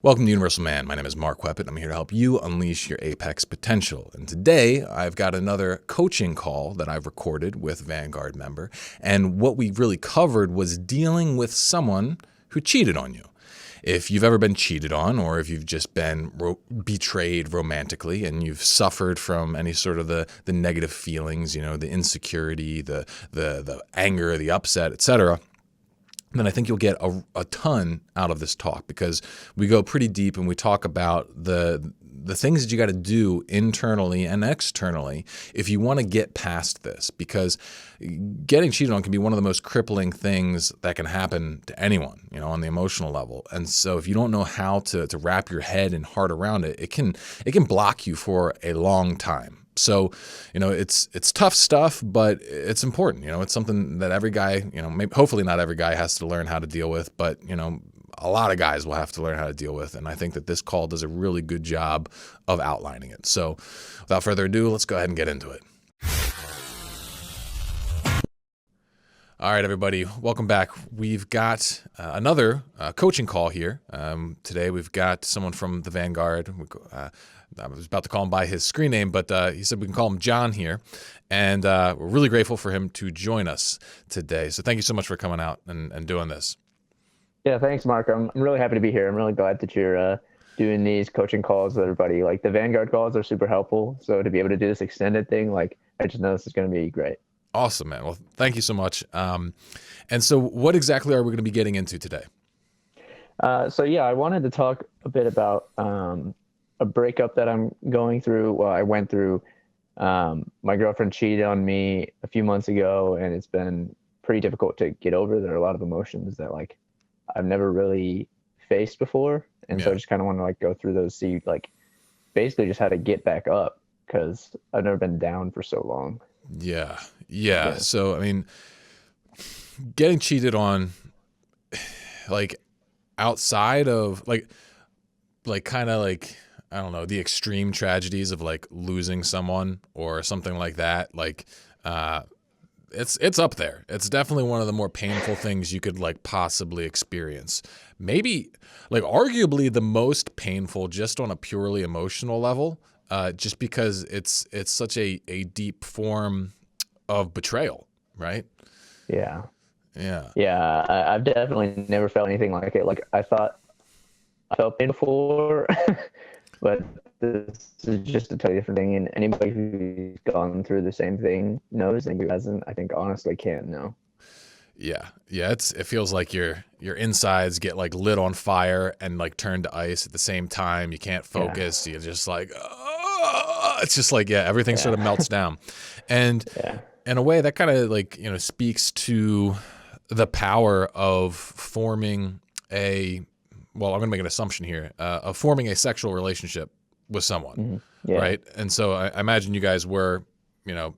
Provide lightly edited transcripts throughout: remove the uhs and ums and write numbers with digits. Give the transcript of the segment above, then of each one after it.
Welcome to Universal Man. My name is Mark Weppett. I'm here to help you unleash your apex potential. And today I've got another coaching call that I've recorded with Vanguard member. And what we really covered was dealing with someone who cheated on you. If you've ever been cheated on, or if you've just been betrayed romantically and you've suffered from any sort of the negative feelings, the insecurity, the anger, the upset, etc., then I think you'll get a ton out of this talk, because we go pretty deep and we talk about the things that you got to do internally and externally if you want to get past this, because getting cheated on can be one of the most crippling things that can happen to anyone, on the emotional level. And so if you don't know how to wrap your head and heart around it, it can block you for a long time. So, it's tough stuff, but it's important. It's something that every guy, maybe, hopefully not every guy has to learn how to deal with, but, a lot of guys will have to learn how to deal with. And I think that this call does a really good job of outlining it. So without further ado, let's go ahead and get into it. All right, everybody, welcome back. We've got another coaching call here. Today we've got someone from the Vanguard. I was about to call him by his screen name, but he said we can call him John here. And we're really grateful for him to join us today. So thank you so much for coming out and doing this. Yeah, thanks, Mark. I'm really happy to be here. I'm really glad that you're doing these coaching calls with everybody. Like, the Vanguard calls are super helpful. So to be able to do this extended thing, I just know this is going to be great. Awesome, man. Well, thank you so much. And so what exactly are we going to be getting into today? I wanted to talk a bit about a breakup that I'm going through. Well, I went through. My girlfriend cheated on me a few months ago, and it's been pretty difficult to get over. There are a lot of emotions that I've never really faced before. And so I just kind of want to go through those, see basically just how to get back up, because I've never been down for so long. Yeah. So, I mean, getting cheated on, outside of kind of I don't know, the extreme tragedies of losing someone or something like that. It's up there. It's definitely one of the more painful things you could possibly experience. Maybe arguably the most painful, just on a purely emotional level, just because it's such a deep form of betrayal, right? Yeah. Yeah. Yeah. I've definitely never felt anything like it. I thought I felt pain before, but this is just a totally different thing. And anybody who's gone through the same thing knows, and who hasn't, I think honestly can't know. Yeah. It feels like your insides get lit on fire and turned to ice at the same time. You can't focus. Yeah. You're just it's just everything sort of melts down. And in a way that kind of speaks to the power of forming I'm going to make an assumption here, of forming a sexual relationship with someone. Mm-hmm. Yeah. Right. And so I imagine you guys were,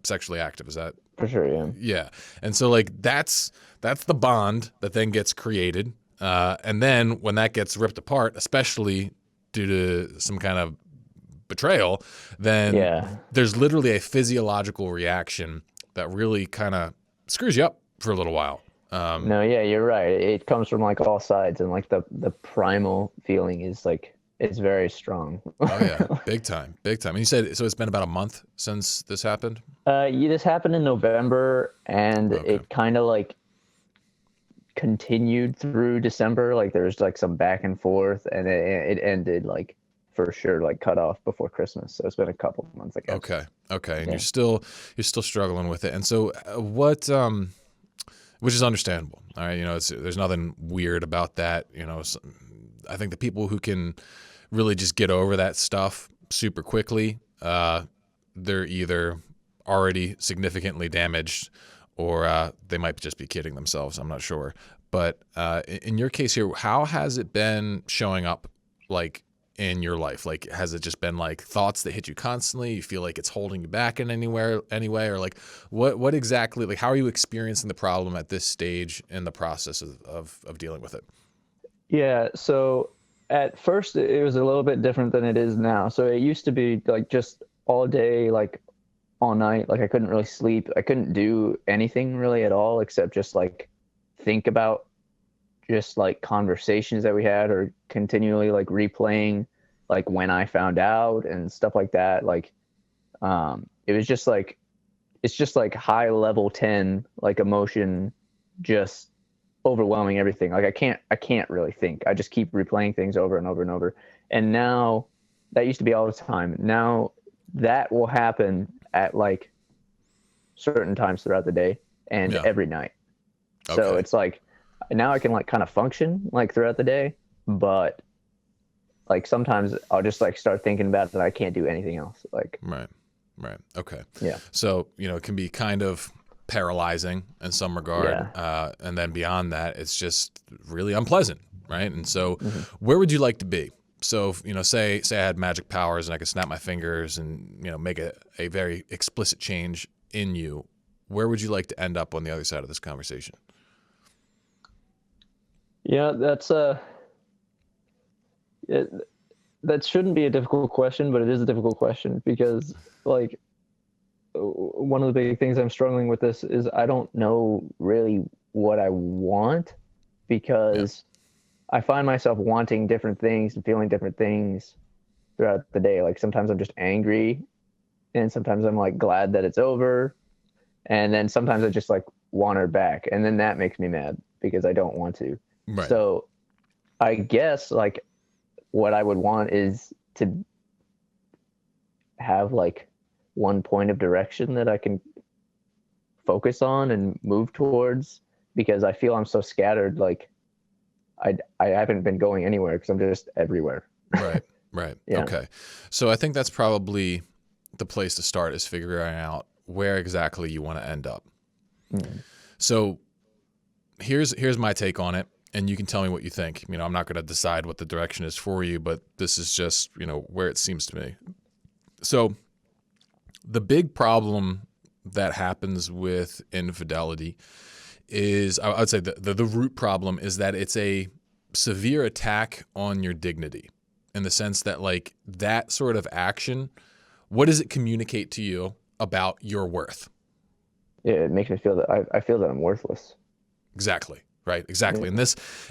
sexually active. Is that? For sure. Yeah. Yeah. And so that's the bond that then gets created. And then when that gets ripped apart, especially due to some kind of betrayal, then there's literally a physiological reaction that really kind of screws you up for a little while. No, yeah, you're right. It comes from all sides, and the primal feeling is it's very strong. Oh yeah, big time. And you said, so it's been about a month since this happened? This happened in November, and it kind of continued through December. There's some back and forth, and it ended for sure cut off before Christmas. So it's been a couple of months, I guess. Okay. And you're still struggling with it. And so what which is understandable. All right, there's nothing weird about that. I think the people who can really just get over that stuff super quickly, they're either already significantly damaged, or they might just be kidding themselves. I'm not sure. But in your case here, how has it been showing up in your life? Has it just been thoughts that hit you constantly? You feel like it's holding you back in any way, or what exactly, how are you experiencing the problem at this stage in the process of dealing with it? Yeah. So at first it was a little bit different than it is now. So it used to be just all day, all night. I couldn't really sleep. I couldn't do anything really at all, except just think about just like conversations that we had, or continually like replaying like when I found out and stuff like that. Like, it was just like, it's just like high level 10, like emotion, just overwhelming everything. Like I can't really think. I just keep replaying things over and over and over. And now that used to be all the time. Now that will happen at like certain times throughout the day and every night. So Okay. it's like, now I can like kind of function like throughout the day, but like sometimes I'll just like start thinking about that I can't do anything else. Like, Right. Okay. yeah. So, it can be kind of paralyzing in some regard. Yeah. And then beyond that, it's just really unpleasant. Right. And so Mm-hmm. where would you like to be? So, say I had magic powers and I could snap my fingers and, make a very explicit change in you. Where would you like to end up on the other side of this conversation? Yeah, that shouldn't be a difficult question, but it is a difficult question because like one of the big things I'm struggling with this is I don't know really what I want, because I find myself wanting different things and feeling different things throughout the day. Like sometimes I'm just angry, and sometimes I'm like glad that it's over, and then sometimes I just like want her back, and then that makes me mad because I don't want to. Right. So I guess like what I would want is to have like one point of direction that I can focus on and move towards, because I feel I'm so scattered. Like I haven't been going anywhere because I'm just everywhere. Right. Yeah. Okay. So I think that's probably the place to start, is figuring out where exactly you want to end up. Mm. So here's my take on it, and you can tell me what you think. I'm not going to decide what the direction is for you, but this is just, where it seems to me. So the big problem that happens with infidelity is, I would say the root problem is that it's a severe attack on your dignity, in the sense that like that sort of action, what does it communicate to you about your worth? Yeah, it makes me feel that I feel that I'm worthless. Exactly. Right. Exactly. Yeah.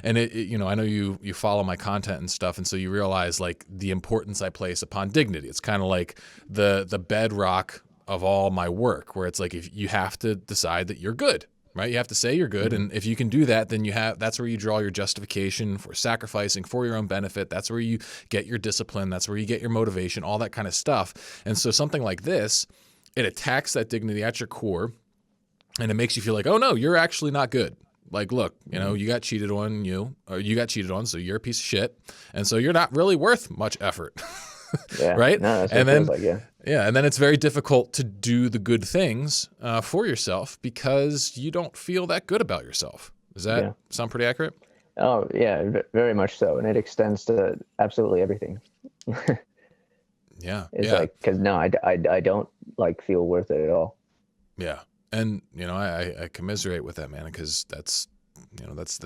And I know you follow my content and stuff. And so you realize like the importance I place upon dignity. It's kind of like the bedrock of all my work, where it's like, if you have to decide that you're good, right? You have to say you're good. Mm-hmm. And if you can do that, then that's where you draw your justification for sacrificing for your own benefit. That's where you get your discipline. That's where you get your motivation, all that kind of stuff. And so something like this, it attacks that dignity at your core, and it makes you feel like, oh no, you're actually not good. Like, look, you got cheated on, so you're a piece of shit. And so you're not really worth much effort. Yeah. Right. No, that's what And it then, feels like, yeah. yeah. And then it's very difficult to do the good things for yourself because you don't feel that good about yourself. Does that sound pretty accurate? Oh yeah, very much so. And it extends to absolutely everything. Yeah. It's like, cause no, I don't like feel worth it at all. Yeah. And, I commiserate with that, man, because that's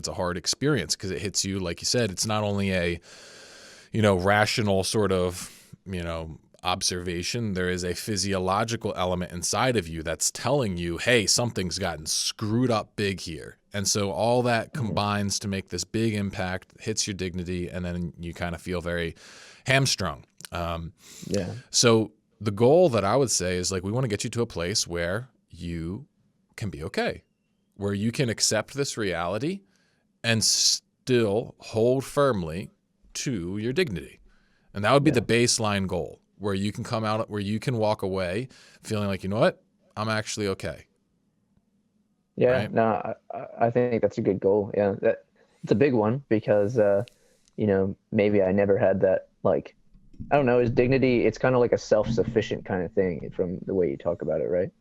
a hard experience, because it hits you, like you said, it's not only a, rational sort of, observation. There is a physiological element inside of you that's telling you, hey, something's gotten screwed up big here. And so all that combines to make this big impact, hits your dignity, and then you kind of feel very hamstrung. So the goal that I would say is like, we want to get you to a place where you can be okay, where you can accept this reality and still hold firmly to your dignity. And that would be the baseline goal, where you can come out, where you can walk away feeling like, you know what, I'm actually okay. Yeah, right? no, I think that's a good goal. Yeah, it's a big one because, maybe I never had that, like, I don't know, is dignity, it's kind of like a self-sufficient kind of thing from the way you talk about it, right?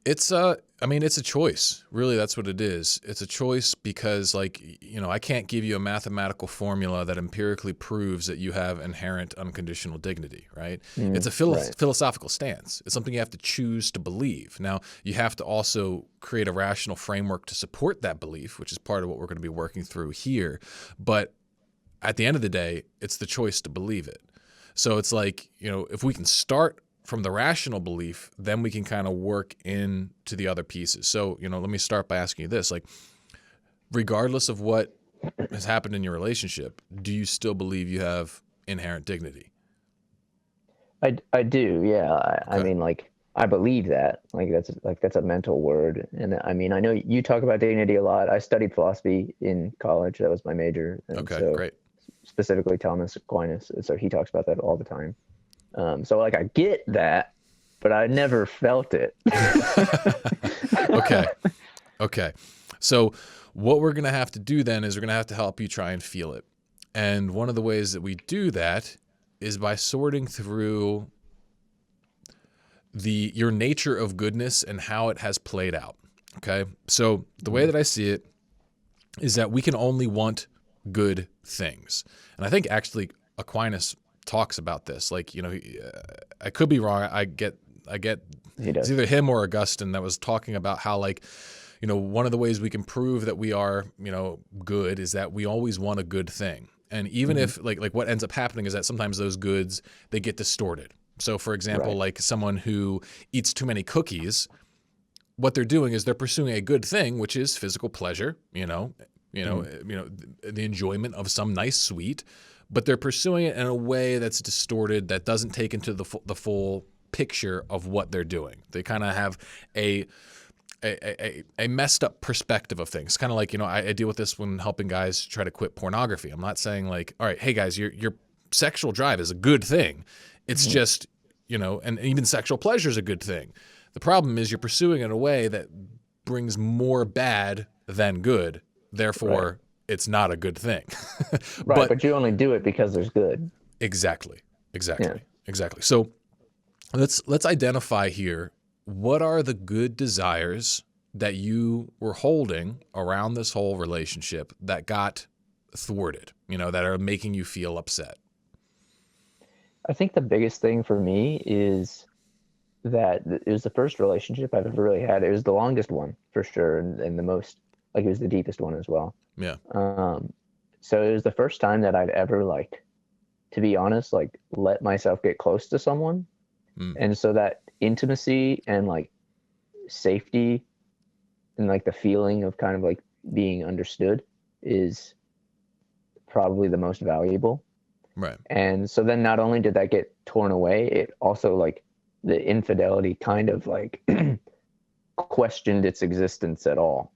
It's it's a choice. Really, that's what it is. It's a choice because, like, I can't give you a mathematical formula that empirically proves that you have inherent unconditional dignity, right? It's a philosophical stance. It's something you have to choose to believe. Now, you have to also create a rational framework to support that belief, which is part of what we're going to be working through here. But at the end of the day, it's the choice to believe it. So it's like, if we can start from the rational belief, then we can kind of work into the other pieces. So, let me start by asking you this, like, regardless of what has happened in your relationship, do you still believe you have inherent dignity? I do, yeah. I Okay. mean, like, I believe that. That's a mental word. And I mean, I know you talk about dignity a lot. I studied philosophy in college. That was my major. And Okay, so great. specifically Thomas Aquinas. So he talks about that all the time. So like I get that, but I never felt it. Okay. Okay. So what we're going to have to do then is we're going to have to help you try and feel it. And one of the ways that we do that is by sorting through your nature of goodness and how it has played out. Okay. So the way that I see it is that we can only want good things. And I think actually Aquinas talks about this. Like, I could be wrong. I get He it's does. either him or Augustine that was talking about how, like, one of the ways we can prove that we are, good is that we always want a good thing. And even if like what ends up happening is that sometimes those goods, they get distorted. So for example, Right. like someone who eats too many cookies, what they're doing is they're pursuing a good thing, which is physical pleasure, the enjoyment of some nice sweet, but they're pursuing it in a way that's distorted, that doesn't take into the full picture of what they're doing. They kind of have a messed up perspective of things. Kind of like, I deal with this when helping guys try to quit pornography. I'm not saying like, all right, hey guys, your sexual drive is a good thing. It's just, and even sexual pleasure is a good thing. The problem is you're pursuing it in a way that brings more bad than good. Therefore, it's not a good thing. Right. But you only do it because there's good. Exactly. Yeah. So let's identify here, what are the good desires that you were holding around this whole relationship that got thwarted, that are making you feel upset? I think the biggest thing for me is that it was the first relationship I've ever really had. It was the longest one for sure, and the most, like, it was the deepest one as well. Yeah. So it was the first time that I'd ever, like, to be honest, like, let myself get close to someone. And so that intimacy and like safety and like the feeling of kind of like being understood is probably the most valuable. Right. And so then not only did that get torn away, it also, like, the infidelity kind of like questioned its existence at all.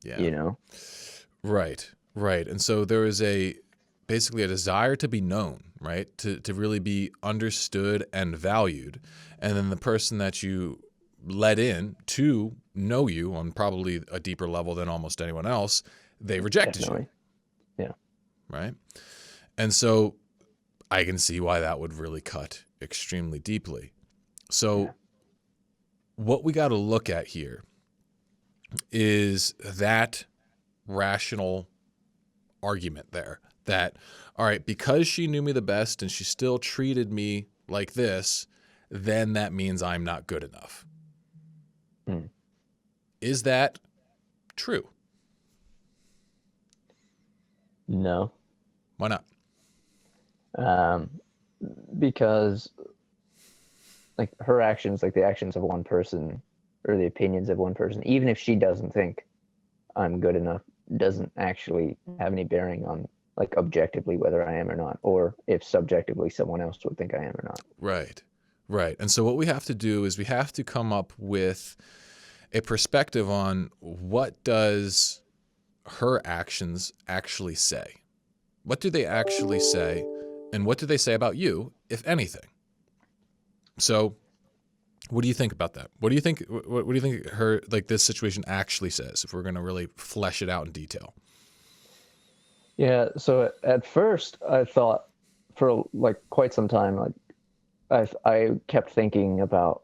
Yeah. Right. And so there is basically a desire to be known, right? To really be understood and valued. And then the person that you let in to know you on probably a deeper level than almost anyone else, they rejected Definitely. you. Yeah. Right. And so I can see why that would really cut extremely deeply. So what we got to look at here is that rational argument there, that, all right, because she knew me the best and she still treated me like this, then that means I'm not good enough. Is that true? No. Why not? Because like her actions, like the actions of one person or the opinions of one person, even if she doesn't think I'm good enough, doesn't actually have any bearing on, like, objectively whether I am or not, or if subjectively someone else would think I am or not. Right. And so what we have to do is we have to come up with a perspective on, what does her actions actually say? What do they actually say? And what do they say about you, if anything? So what do you think about that? What do you think her, like, this situation actually says, if we're going to really flesh it out in detail? Yeah. So at first I thought, for like quite some time, like I kept thinking about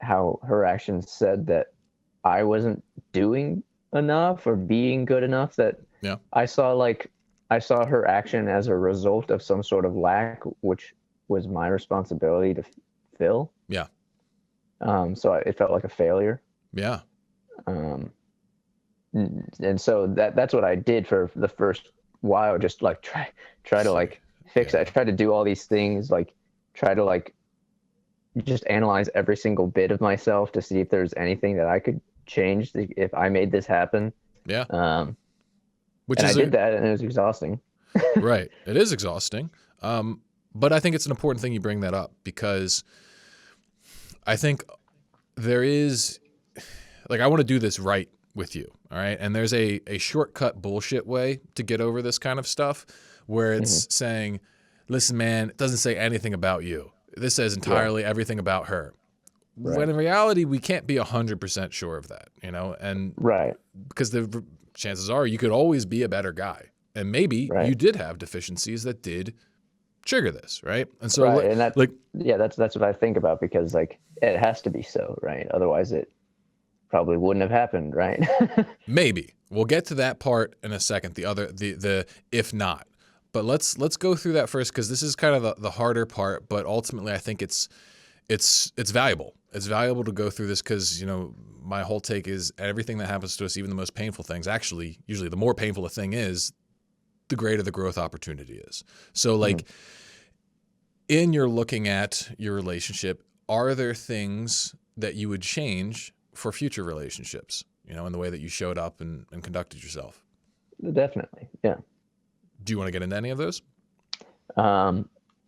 how her actions said that I wasn't doing enough or being good enough, that Yeah. I saw her action as a result of some sort of lack, which was my responsibility to fill. Yeah. So it felt like a failure. Yeah. Um, and so that's what I did for the first while, just like try to like fix it. I tried to do all these things, like try to like just analyze every single bit of myself to see if there's anything that I could change if I made this happen. Yeah. which And I is did that, and it was exhausting. right. It is exhausting. But I think it's an important thing you bring that up, because I think there is, like, I want to do this right with you. All right. And there's a shortcut bullshit way to get over this kind of stuff, where it's saying, listen, man, it doesn't say anything about you. This says entirely everything about her. Right. When in reality, we can't be 100% sure of that, you know, and Right. because the chances are you could always be a better guy. And maybe Right. you did have deficiencies that did trigger this, right? And so, Right. And like, that's what I think about, because like it has to be so, right? Otherwise it probably wouldn't have happened, right? maybe we'll get to that part in a second. The if not, but let's go through that first, because this is kind of the harder part. But ultimately, I think it's valuable. It's valuable to go through this, because, you know, my whole take is everything that happens to us, even the most painful things, actually, usually the more painful a thing is, the greater the growth opportunity is. So, like, in your looking at your relationship, are there things that you would change for future relationships, you know, in the way that you showed up and conducted yourself? Definitely. Yeah. Do you want to get into any of those?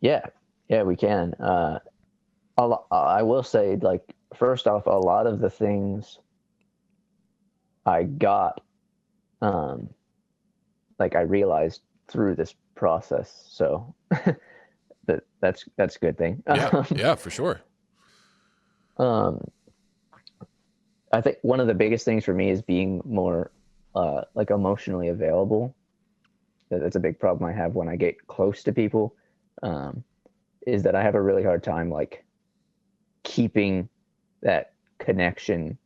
Yeah, we can. I will say, like, first off, a lot of the things I got, like, I realized through this process. So that's a good thing. Yeah, for sure. Um, I think one of the biggest things for me is being more, like, emotionally available. That's a big problem I have when I get close to people, is that I have a really hard time, like, keeping that connection,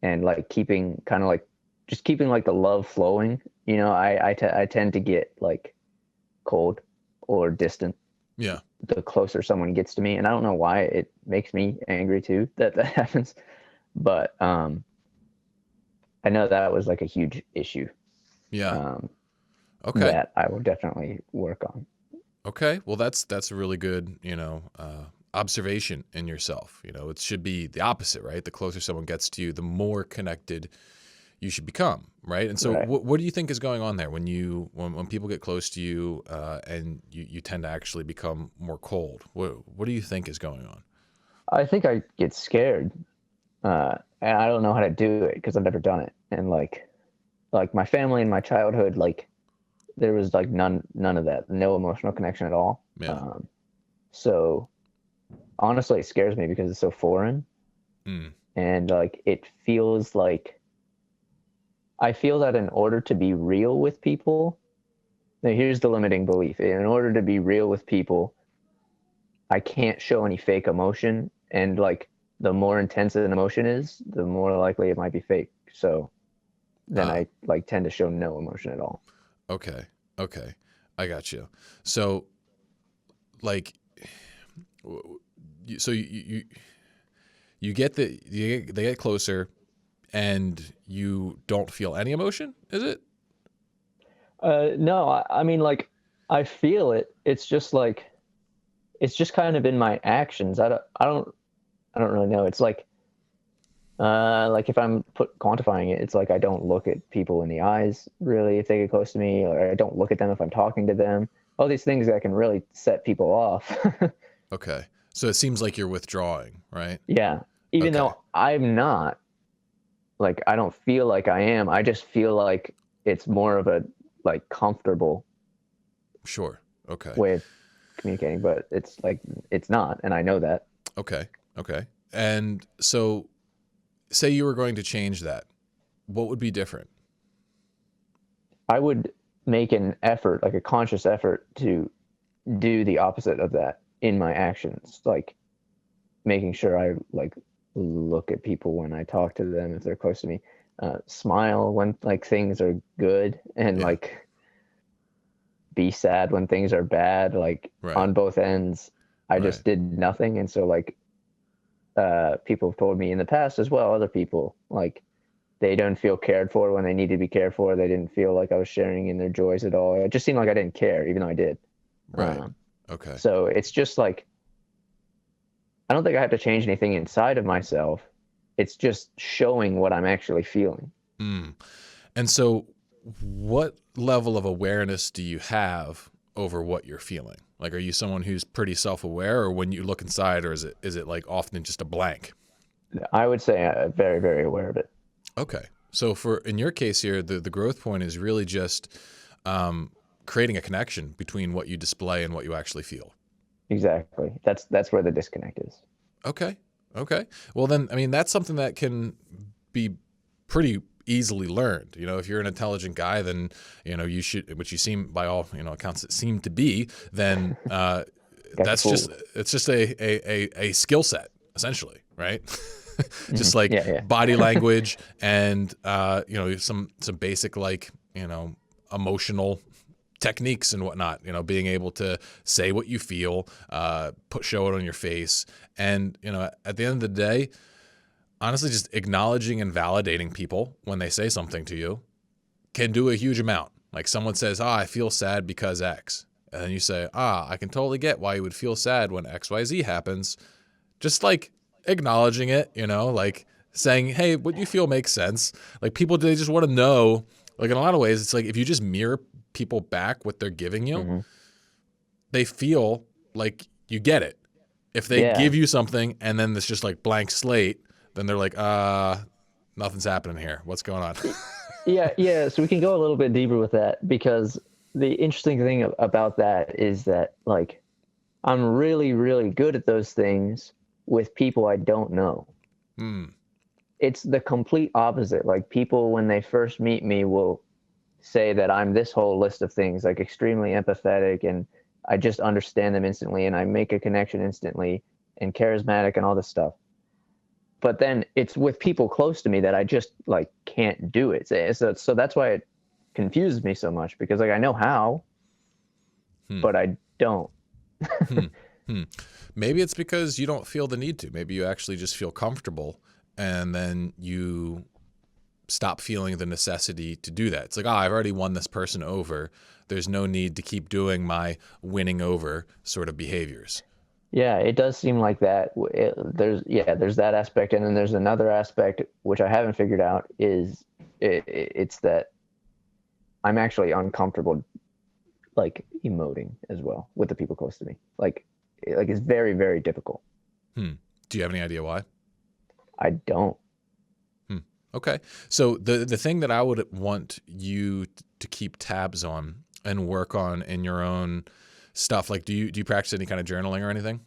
and like keeping kind of like just keeping like the love flowing. You know, I tend to get like cold or distant Yeah. the closer someone gets to me, and I don't know why. It makes me angry too that happens, but I know that was like a huge issue. Yeah. Okay. That I will definitely work on. Okay. Well, that's a really good, you know, observation in yourself. You know, it should be the opposite, right? The closer someone gets to you, the more connected you should become, right? And so, Right. what do you think is going on there when people get close to you, and you tend to actually become more cold? What do you think is going on? I think I get scared, and I don't know how to do it because I've never done it. And like my family and my childhood, like there was like none of that, no emotional connection at all. Yeah. So honestly, it scares me because it's so foreign, and like it feels like I feel that in order to be real with people, now here's the limiting belief: in order to be real with people, I can't show any fake emotion, and like the more intense an emotion is, the more likely it might be fake. So then I like tend to show no emotion at all. Okay. Okay. I got you. So, like, so you get they get closer, and you don't feel any emotion, is it? No, I mean, like, I feel it. It's just like, it's just kind of in my actions. I don't really know. It's like if I'm quantifying it, it's like I don't look at people in the eyes really if they get close to me, or I don't look at them if I'm talking to them. All these things that can really set people off. Okay. So it seems like you're withdrawing, right? Yeah. Even Okay. though I'm not, like, I don't feel like I am. I just feel like it's more of a like comfortable Sure. Okay. way of communicating, but it's like it's not, and I know that. Okay. Okay. And so, say you were going to change that, what would be different? I would make an effort, like a conscious effort, to do the opposite of that in my actions, like making sure I like look at people when I talk to them if they're close to me, smile when like things are good, and Yeah. like be sad when things are bad, like Right. on both ends. I Right. just did nothing, and so like people have told me in the past as well, other people, like they don't feel cared for when they need to be cared for. They didn't feel like I was sharing in their joys at all. It just seemed like I didn't care, even though I did. Right. Okay. So it's just like, I don't think I have to change anything inside of myself. It's just showing what I'm actually feeling. And so, what level of awareness do you have over what you're feeling? Like, are you someone who's pretty self-aware, or when you look inside, or is it like often just a blank? I would say I'm very, very aware of it. Okay. So in your case here, the growth point is really just creating a connection between what you display and what you actually feel. Exactly. That's where the disconnect is. Okay. Okay. Well, then, I mean, that's something that can be pretty easily learned. You know, if you're an intelligent guy, then, you know, you should, which you seem by all, you know, accounts it seem to be, then it's just a skill set, essentially, right? Just like body language and, you know, some basic, like, you know, emotional techniques and whatnot, you know, being able to say what you feel, show it on your face. And, you know, at the end of the day, honestly, just acknowledging and validating people when they say something to you can do a huge amount. Like someone says, I feel sad because X. And then you say, I can totally get why you would feel sad when XYZ happens. Just like acknowledging it, you know, like saying, hey, what you feel makes sense. Like people, they just want to know, like in a lot of ways, it's like if you just mirror people back what they're giving you, they feel like you get it. If they give you something and then it's just like blank slate, then they're like, nothing's happening here. What's going on? Yeah. So we can go a little bit deeper with that, because the interesting thing about that is that, like, I'm really, really good at those things with people I don't know. It's the complete opposite. Like people, when they first meet me, will say that I'm this whole list of things, like extremely empathetic, and I just understand them instantly, and I make a connection instantly, and charismatic, and all this stuff. But then it's with people close to me that I just like can't do it. So that's why it confuses me so much, because like I know how, but I don't. Maybe it's because you don't feel the need to. Maybe you actually just feel comfortable, and then you stop feeling the necessity to do that. It's like, I've already won this person over. There's no need to keep doing my winning over sort of behaviors. Yeah, it does seem like that. There's that aspect, and then there's another aspect which I haven't figured out. It's that I'm actually uncomfortable, like emoting as well with the people close to me. Like it's very, very difficult. Do you have any idea why? I don't. Okay. So the thing that I would want you to keep tabs on and work on in your own stuff, like do you practice any kind of journaling or anything?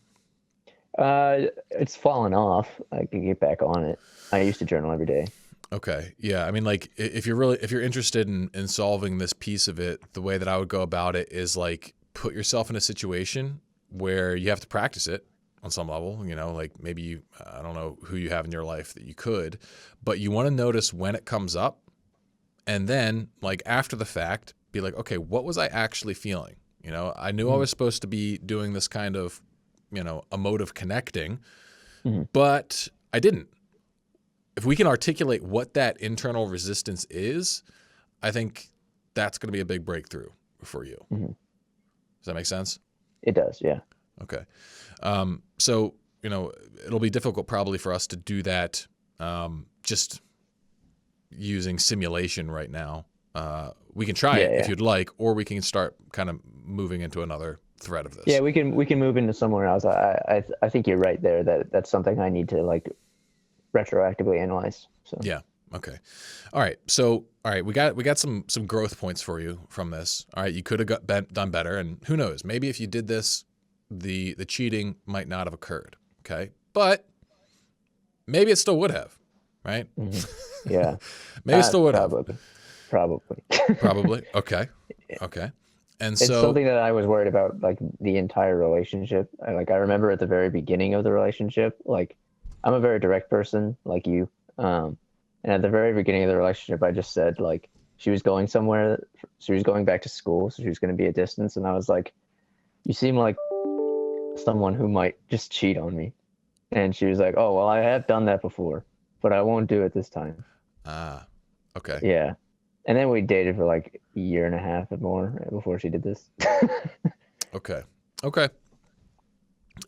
It's fallen off. I can get back on it. I used to journal every day. Okay. Yeah. I mean, like if you're interested in solving this piece of it, the way that I would go about it is like put yourself in a situation where you have to practice it on some level, you know, like maybe I don't know who you have in your life that you could, but you want to notice when it comes up, and then like after the fact, be like, okay, what was I actually feeling? You know, I knew I was supposed to be doing this kind of, you know, emotive connecting, but I didn't. If we can articulate what that internal resistance is, I think that's going to be a big breakthrough for you. Does that make sense? It does. Yeah. Okay. So, you know, it'll be difficult probably for us to do that just using simulation right now. We can try it if you'd like, or we can start kind of moving into another thread of this. Yeah, we can move into somewhere else. I think you're right there. That's something I need to like retroactively analyze. So yeah. Okay. All right. So, all right, we got some growth points for you from this. All right. You could have done better, and who knows, maybe if you did this, the cheating might not have occurred. Okay. But maybe it still would have, right? Yeah. Maybe it still would probably. have. Probably. Okay. Okay. And it's so something that I was worried about, like the entire relationship. I remember at the very beginning of the relationship, like I'm a very direct person like you. And at the very beginning of the relationship, I just said like she was going somewhere. She was going back to school. So she was going to be a distance. And I was like, you seem like someone who might just cheat on me. And she was like, oh, well, I have done that before, but I won't do it this time. Okay. Yeah. And then we dated for like a year and a half or more before she did this. Okay.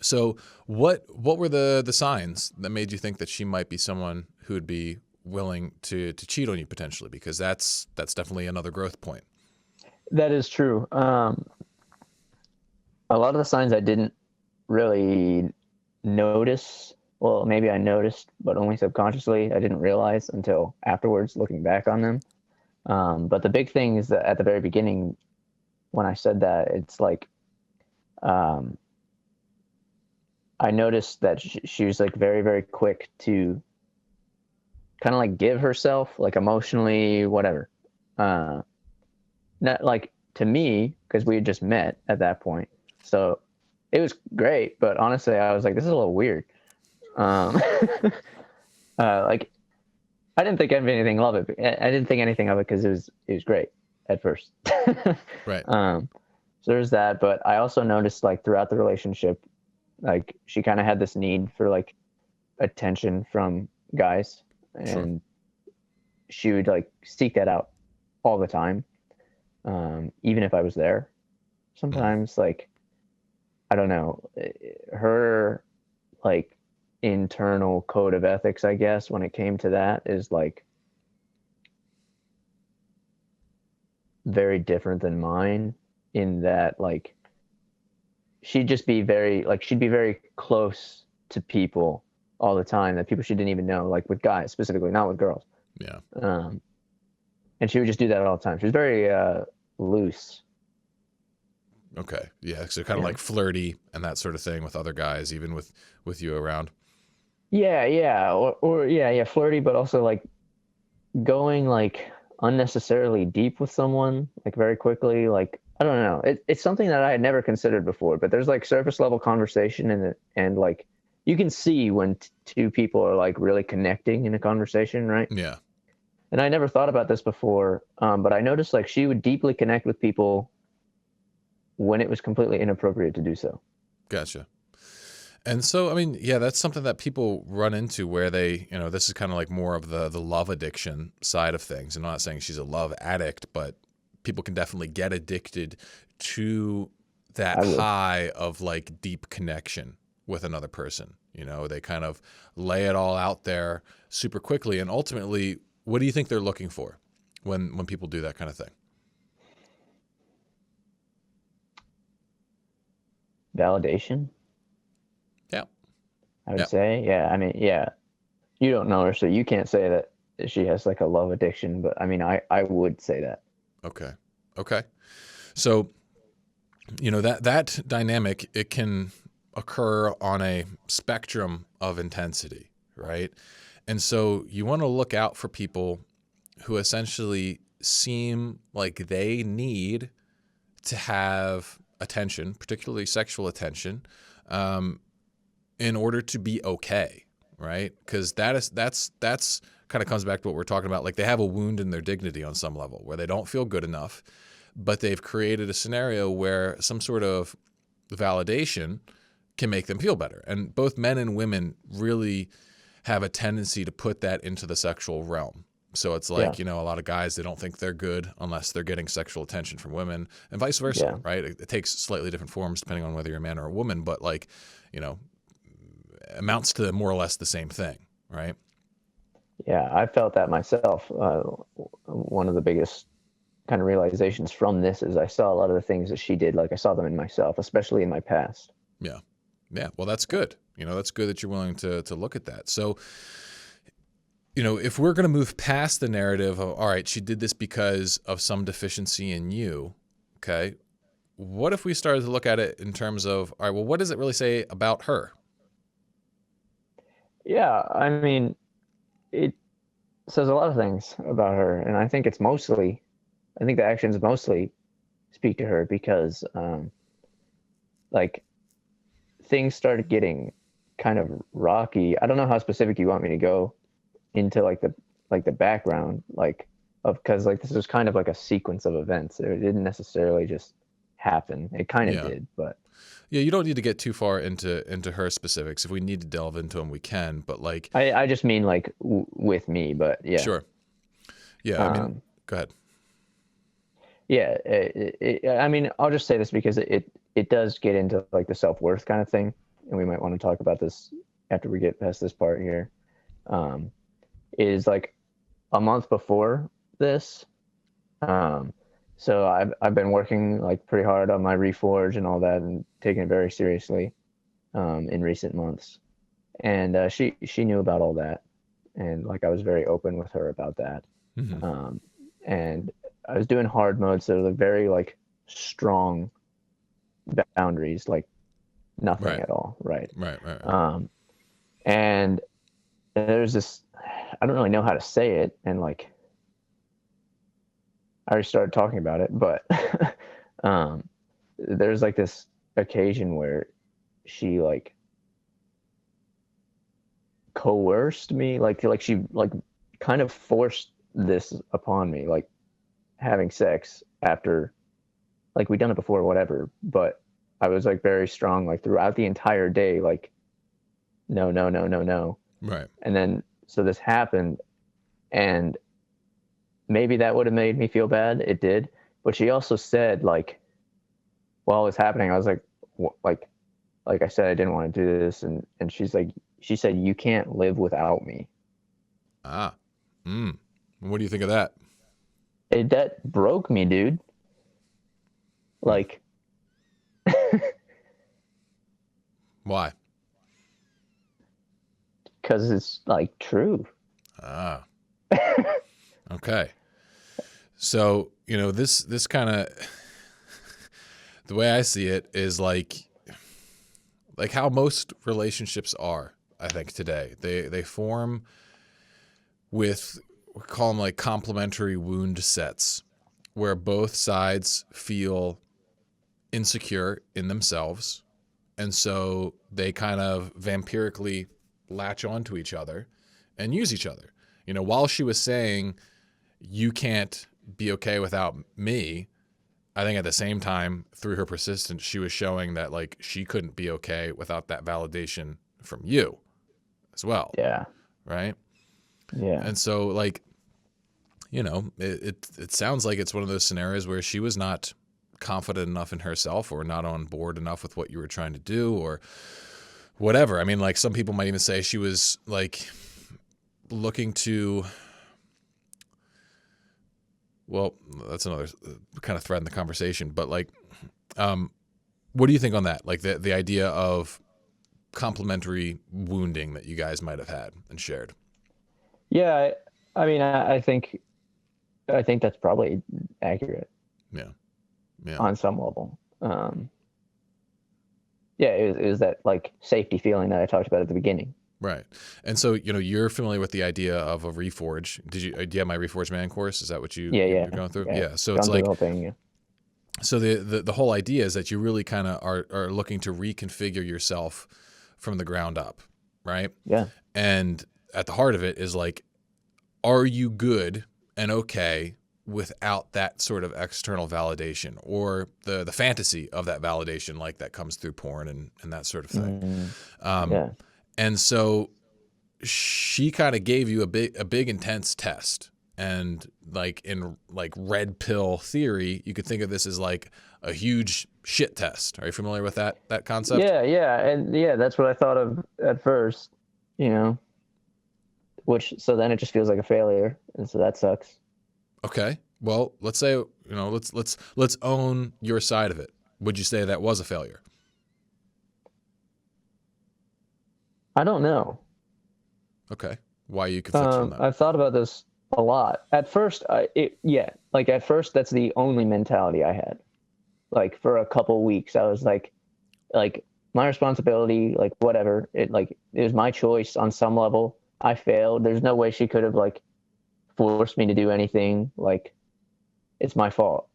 So what were the signs that made you think that she might be someone who would be willing to cheat on you potentially, because that's definitely another growth point. That is true. A lot of the signs I didn't really notice. Well, maybe I noticed, but only subconsciously. I didn't realize until afterwards, looking back on them. But the big thing is that at the very beginning, when I said that, it's like, I noticed that she was like very, very quick to kind of like give herself, like emotionally, whatever. Not like to me, because we had just met at that point. So it was great, but honestly, I was like, this is a little weird. Like, I didn't think anything of it. I didn't think anything of it because it was great at first. Right. So there's that, but I also noticed like throughout the relationship, like she kind of had this need for like attention from guys, and Sure. she would like seek that out all the time, even if I was there. Mhm. Sometimes, like, I don't know, her like internal code of ethics, I guess, when it came to that is like very different than mine, in that like she'd just be very like she'd be very close to people all the time, that people she didn't even know, like with guys specifically, not with girls. Yeah. um and she would just do that all the time. She was very loose. Okay. Yeah. So kind of Yeah, like flirty and that sort of thing with other guys, even with you around. yeah, or yeah, flirty, but also like going like unnecessarily deep with someone like very quickly. Like, I don't know, it's something that I had never considered before, but there's like surface level conversation in it, and like you can see when two people are like really connecting in a conversation, right? Yeah. And I never thought about this before, but I noticed like she would deeply connect with people when it was completely inappropriate to do so. Gotcha. And so, I mean, yeah, that's something that people run into where they, this is kind of like more of the love addiction side of things. I'm not saying she's a love addict, but people can definitely get addicted to that I would. high of like deep connection with another person. They kind of lay it all out there super quickly. And ultimately, what do you think they're looking for when people do that kind of thing? Validation, Yeah. I would Yeah. say. Yeah, I mean, yeah, you don't know her, so you can't say that she has like a love addiction, but I mean, I would say that. Okay. Okay. So, that dynamic, it can occur on a spectrum of intensity, right? And so you want to look out for people who essentially seem like they need to have attention, particularly sexual attention, um, in order to be okay, right? Because that's kind of comes back to what we're talking about. Like, they have a wound in their dignity on some level where they don't feel good enough, but they've created a scenario where some sort of validation can make them feel better. And both men and women really have a tendency to put that into the sexual realm. So it's Yeah, like, a lot of guys, they don't think they're good unless they're getting sexual attention from women, and vice versa, yeah, right? It takes slightly different forms depending on whether you're a man or a woman, but like, you know, amounts to more or less the same thing, right? yeah. I felt that myself. One of the biggest kind of realizations from this is I saw a lot of the things that she did. Like, I saw them in myself, especially in my past. Yeah. Yeah. Well, that's good. That's good that you're willing to look at that. So, if we're going to move past the narrative of, all right, she did this because of some deficiency in you, okay, what if we started to look at it in terms of, all right, well, what does it really say about her? Yeah, I mean, it says a lot of things about her, and I think the actions mostly speak to her, because like things started getting kind of rocky. I don't know how specific you want me to go into like the background, like, of, because like this was kind of like a sequence of events. It didn't necessarily just happen. It kind of Yeah. did, but Yeah, you don't need to get too far into her specifics. If we need to delve into them, we can. But like, I just mean like with me. But yeah, sure. Yeah, I mean, um, go ahead. yeah. I mean, I'll just say this because it does get into like the self-worth kind of thing, and we might want to talk about this after we get past this part here. Is like a month before this. So I've been working like pretty hard on my reforge and all that, and taking it very seriously in recent months. And she knew about all that, and like I was very open with her about that. Mm-hmm. And I was doing hard mode, so the very like strong boundaries, like nothing Right. at all, right? Right. Right. Right. And there's this, I don't really know how to say it, and like I already started talking about it, but there's like this occasion where she like coerced me, like she like kind of forced this upon me, like having sex after, like we'd done it before or whatever, but I was like very strong like throughout the entire day, like no, no, no, no, no. Right. And then so this happened, and maybe that would have made me feel bad. It did. But she also said, like, while it was happening, I was like, like I said, I didn't want to do this. And she's like, she said, you can't live without me. Ah. What do you think of that? That broke me, dude. Like, Why? because it's like true. Ah. Okay. So, this kind of, the way I see it is like how most relationships are, I think today. They form with, we call them like complementary wound sets, where both sides feel insecure in themselves. And so they kind of vampirically latch onto each other and use each other. While she was saying, you can't be okay without me, I think at the same time, through her persistence, she was showing that like she couldn't be okay without that validation from you as well. Yeah. Right. Yeah. And so like, it sounds like it's one of those scenarios where she was not confident enough in herself, or not on board enough with what you were trying to do, or whatever. I mean, like some people might even say she was like looking to, well, that's another kind of thread in the conversation, but like, what do you think on that? Like the idea of complementary wounding that you guys might have had and shared? Yeah. I mean, I think that's probably accurate. Yeah. Yeah. On some level. Yeah, it was that like safety feeling that I talked about at the beginning. Right. And so, you're familiar with the idea of a reforge. Do you have my Reforge Man course? Is that what you're going through? Yeah. So it's like, the whole thing, yeah. So the whole idea is that you really kind of are looking to reconfigure yourself from the ground up. Right. Yeah. And at the heart of it is like, are you good and okay without that sort of external validation, or the fantasy of that validation, like that comes through porn and that sort of thing. Yeah. And so she kind of gave you a big intense test, and like in like red pill theory, you could think of this as like a huge shit test. Are you familiar with that concept? Yeah. Yeah. And yeah, that's what I thought of at first, which, so then it just feels like a failure. And so that sucks. Okay. Well, let's say, let's own your side of it. Would you say that was a failure? I don't know. Okay. Why are you conflicted on that? I've thought about this a lot. At first, at first, that's the only mentality I had. Like for a couple weeks, I was like my responsibility, like whatever. It was my choice on some level. I failed. There's no way she could have like forced me to do anything. Like, it's my fault.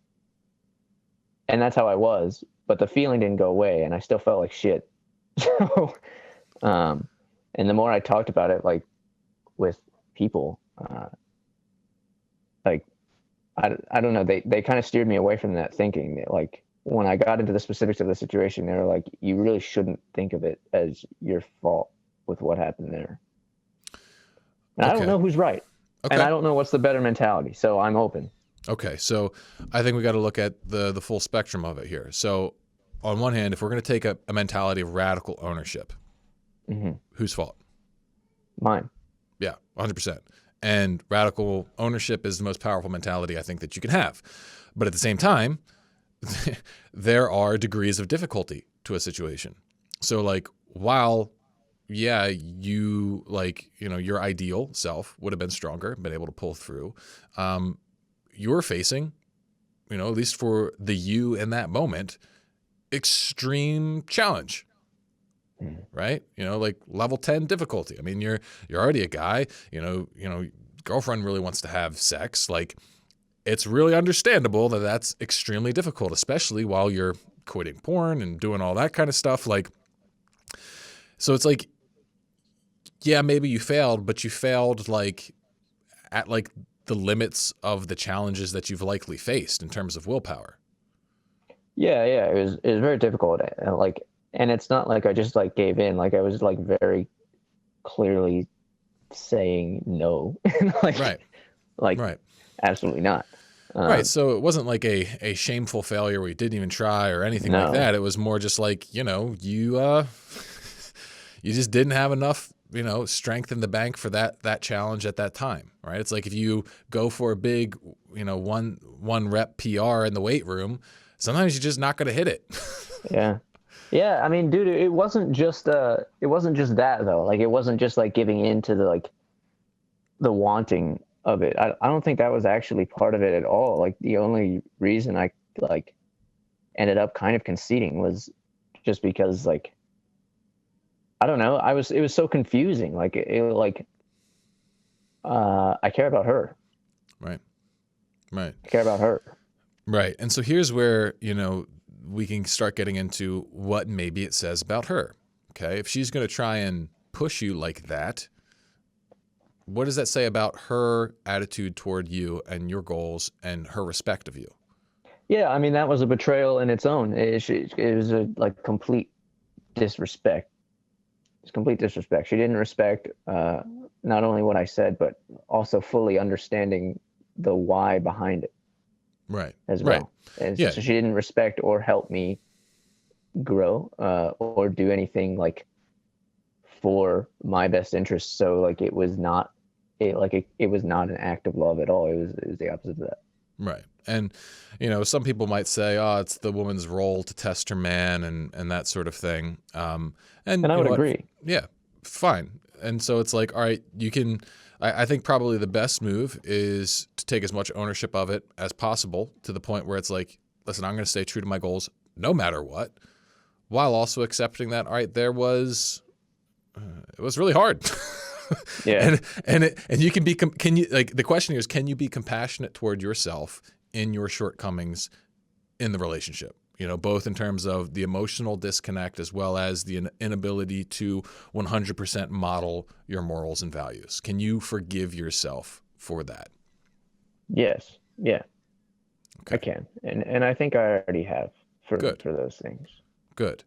And that's how I was, but the feeling didn't go away, and I still felt like shit. So, and the more I talked about it, like with people, like, I don't know, they kind of steered me away from that thinking. Like when I got into the specifics of the situation, they were like, you really shouldn't think of it as your fault with what happened there. And I don't know who's right. Okay. And I don't know what's the better mentality. So I'm open. Okay. So I think we got to look at the full spectrum of it here. So on one hand, if we're going to take a mentality of radical ownership, whose fault? Mine. Yeah, 100%. And radical ownership is the most powerful mentality I think that you can have. But at the same time, there are degrees of difficulty to a situation. So like, while, yeah, you like, your ideal self would have been stronger, been able to pull through, you're facing, at least for the you in that moment, extreme challenge. Right? Like level 10 difficulty. I mean, you're already a guy, girlfriend really wants to have sex. Like, it's really understandable that that's extremely difficult, especially while you're quitting porn and doing all that kind of stuff. Like, so it's like, yeah, maybe you failed, but you failed like at like the limits of the challenges that you've likely faced in terms of willpower. Yeah, it was very difficult. And it's not like I just like gave in. Like I was like very clearly saying no. like, Right. Like, right. Absolutely not. Right. So it wasn't like a shameful failure where you didn't even try or anything No. like that. It was more just like, you you just didn't have enough, strength in the bank for that challenge at that time. Right. It's like if you go for a big, one rep PR in the weight room, sometimes you're just not going to hit it. Yeah. Yeah. I mean, dude, it wasn't just that though. Like, it wasn't just like giving in to the wanting of it. I don't think that was actually part of it at all. Like, the only reason I like ended up kind of conceding was just because, like, I don't know. It was so confusing. Like, I care about her. Right. I care about her. Right. And so here's where, we can start getting into what maybe it says about her. Okay. If she's going to try and push you like that, what does that say about her attitude toward you and your goals and her respect of you? Yeah. I mean, that was a betrayal in its own. It was a like complete disrespect. It's complete disrespect. She didn't respect not only what I said, but also fully understanding the why behind it. Right. As well. Right. So she didn't respect or help me grow or do anything like for my best interest. So like it was not an act of love at all. It was the opposite of that. Right. And, some people might say, oh, it's the woman's role to test her man and that sort of thing. And I would agree. Yeah, fine. And so it's like, all right, I think probably the best move is to take as much ownership of it as possible to the point where it's like, listen, I'm going to stay true to my goals no matter what, while also accepting that, all right, it was really hard. Yeah. and you can be, the question here is, can you be compassionate toward yourself in your shortcomings in the relationship? Both in terms of the emotional disconnect as well as the inability to 100% model your morals and values. Can you forgive yourself for that? Yes. Yeah. Okay. I can. And I think I already have for those things. Good.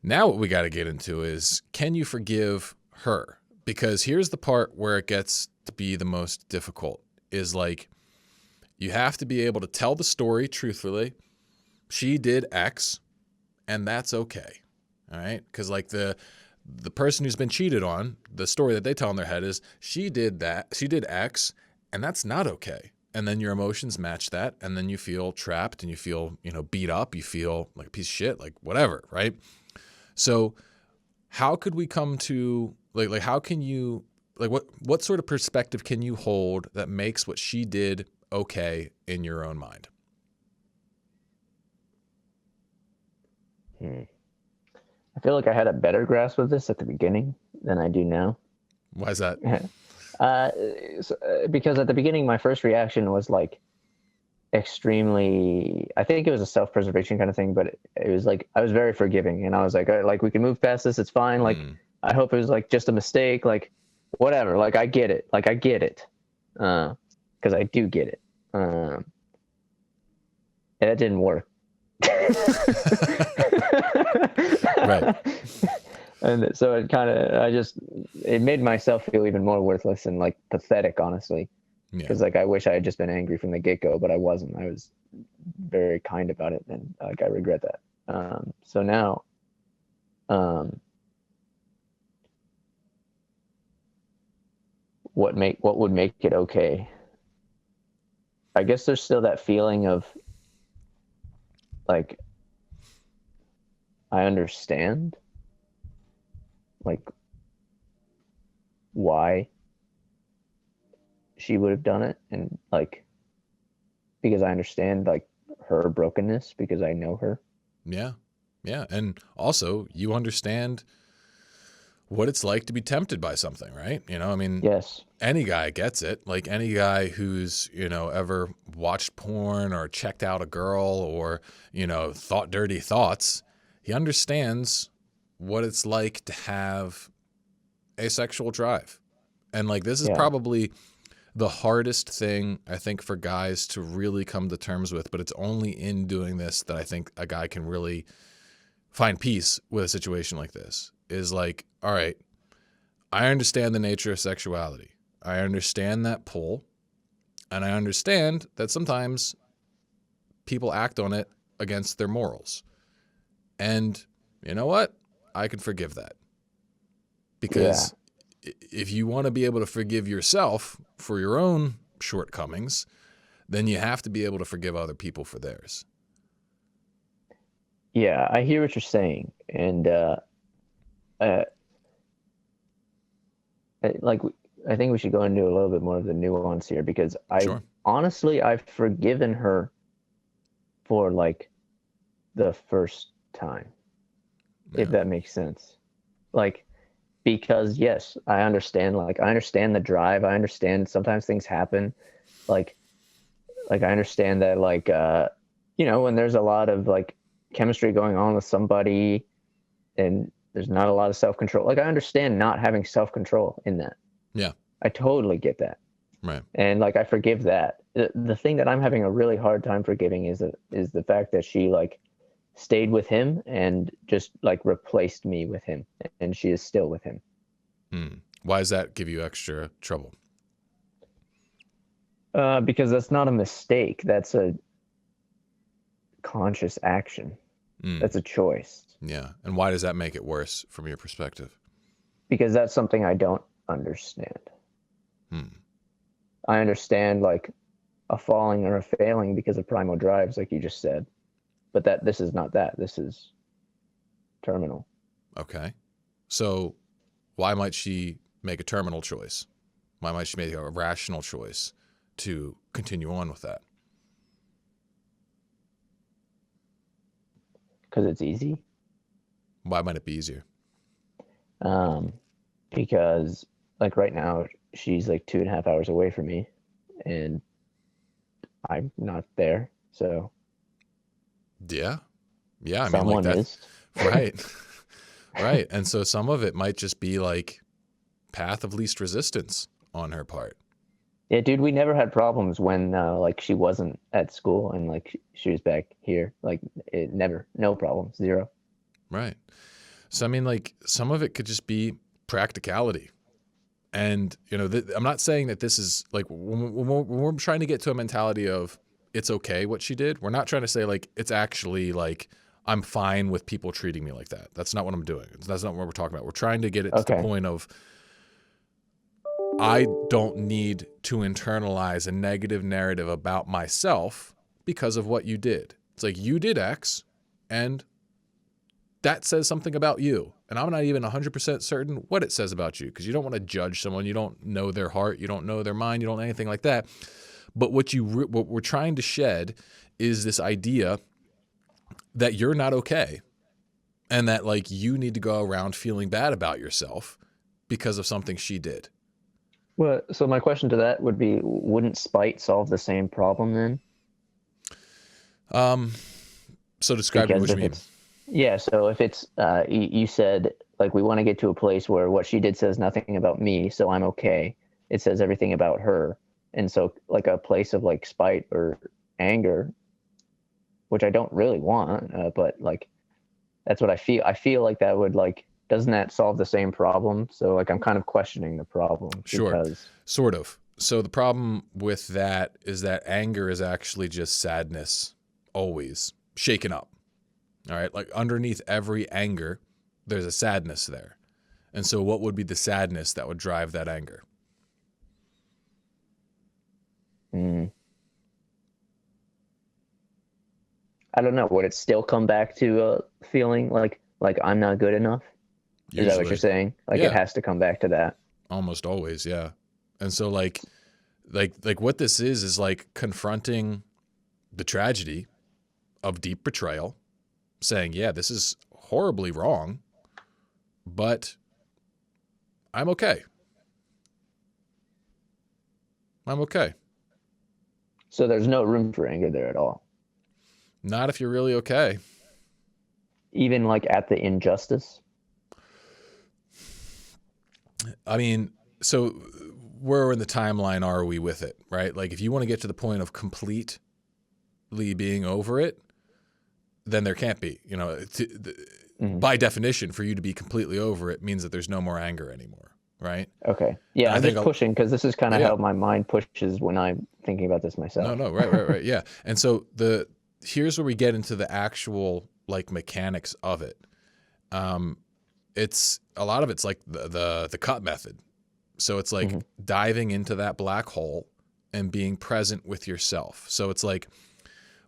Now what we got to get into is, can you forgive her? Because here's the part where it gets to be the most difficult, is like, you have to be able to tell the story truthfully. She did X, and that's okay. All right? Because like the person who's been cheated on, the story that they tell in their head is, she did X, and that's not okay. And then your emotions match that, and then you feel trapped and you feel, beat up, you feel like a piece of shit, like whatever, right? So how could we come to like how can you, like, what sort of perspective can you hold that makes what she did okay in your own mind? I feel like I had a better grasp of this at the beginning than I do now. Why is that? Because at the beginning, my first reaction was like extremely, I think it was a self-preservation kind of thing, but it was like, I was very forgiving, and I was like, all right, like, we can move past this. It's fine. Like, I hope it was like just a mistake, like whatever. Like, I get it. Like, I get it. 'Cause I do get it. And it didn't work. Right. And so it made myself feel even more worthless and like pathetic, honestly. Because like, I wish I had just been angry from the get-go, but I wasn't. I was very kind about it, and like, I regret that. So now, what would make it okay? I guess there's still that feeling of like, I understand like why she would have done it, and like, because I understand like her brokenness because I know her. Yeah. Yeah. And also you understand what it's like to be tempted by something, right? You know, I mean, Yes. any guy gets it. Like any guy who's, you know, ever watched porn or checked out a girl or, you know, thought dirty thoughts, he understands what it's like to have a sexual drive. And like, this is Yeah. probably the hardest thing I think for guys to really come to terms with, but it's only in doing this that I think a guy can really find peace with a situation like this. Is like, all right, I understand the nature of sexuality. I understand that pull, and I understand that sometimes people act on it against their morals. And you know what? I can forgive that. Because if you want to be able to forgive yourself for your own shortcomings, then you have to be able to forgive other people for theirs. Yeah, I hear what you're saying. And uh, like, I think we should go into a little bit more of the nuance here, because Sure. honestly, I've forgiven her for like the first time, if Yeah. that makes sense. Like, because yes, I understand, like, I understand the drive. I understand sometimes things happen. Like, I understand that, like, you know, when there's a lot of like chemistry going on with somebody and there's not a lot of self-control. Like, I understand not having self-control in that. Yeah. I totally get that. Right. And like, I forgive that. The thing that I'm having a really hard time forgiving is the fact that she like stayed with him and just like replaced me with him, and she is still with him. Why does that give you extra trouble? Because that's not a mistake. That's a conscious action. That's a choice. Yeah. And why does that make it worse from your perspective? Because that's something I don't understand. I understand like a falling or a failing because of primal drives, like you just said. But this is not that. This is terminal. Okay. So why might she make a terminal choice? Why might she make a rational choice to continue on with that? Because it's easy. Why might it be easier? Because like right now she's like 2.5 hours away from me, and I'm not there. So Yeah. Yeah. I mean, like someone that. is. Right. Right. And so some of it might just be like path of least resistance on her part. Yeah, dude, we never had problems when like she wasn't at school and like she was back here. Like, it never, no problem, zero. Right. So, I mean, like some of it could just be practicality. And, you know, I'm not saying that this is like when we're trying to get to a mentality of it's okay what she did. We're not trying to say like it's actually like I'm fine with people treating me like that. That's not what I'm doing. That's not what we're talking about. We're trying to get it to the point of I don't need to internalize a negative narrative about myself because of what you did. It's like you did X and that says something about you. And I'm not even 100% certain what it says about you because you don't want to judge someone. You don't know their heart. You don't know their mind. You don't know anything like that. But what we're trying to shed is this idea that you're not okay and that like you need to go around feeling bad about yourself because of something she did. Well, so my question to that would be, wouldn't spite solve the same problem then? So describe what you mean. Yeah, so if it's, you said, like, we want to get to a place where what she did says nothing about me, so I'm okay. It says everything about her. And so, like, a place of, like, spite or anger, which I don't really want, but, like, that's what I feel. I feel like that would, like, doesn't that solve the same problem? So, like, I'm kind of questioning the problem. Sure. Because... Sort of. So the problem with that is that anger is actually just sadness, always shaken up. All right. Like underneath every anger, there's a sadness there. And so what would be the sadness that would drive that anger? Mm. I don't know. Would it still come back to feeling like I'm not good enough? Is that what you're Usually. saying? Like it Yeah, has to come back to that. almost always, yeah. And so like what this is like confronting the tragedy of deep betrayal, saying, yeah, this is horribly wrong, but I'm okay. I'm okay. So there's no room for anger there at all. Not if you're really okay. Even like at the injustice. I mean, so where in the timeline are we with it, right? Like if you want to get to the point of completely being over it, then there can't be, by definition, for you to be completely over it means that there's no more anger anymore, right? Okay. Yeah, And I I'm think, just pushing because this is kind of yeah, how my mind pushes when I'm thinking about this myself. no, right, yeah. And so here's where we get into the actual like mechanics of it. It's a lot of it's like the cut method. So it's like diving into that black hole and being present with yourself. So it's like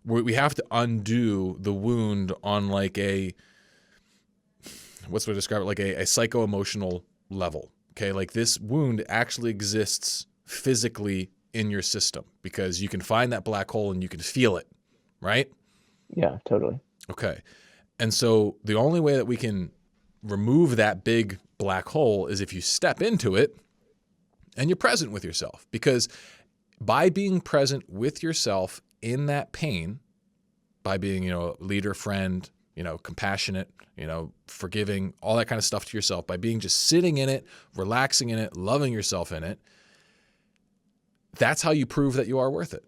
we have to undo the wound on like what's what to describe it, like a psycho-emotional level. Okay, like this wound actually exists physically in your system because you can find that black hole and you can feel it, right? Yeah, totally. Okay. And so the only way that we can remove that big black hole is if you step into it and you're present with yourself. Because by being present with yourself in that pain, by being, leader, friend, compassionate, forgiving, all that kind of stuff to yourself, by being just sitting in it, relaxing in it, loving yourself in it, that's how you prove that you are worth it.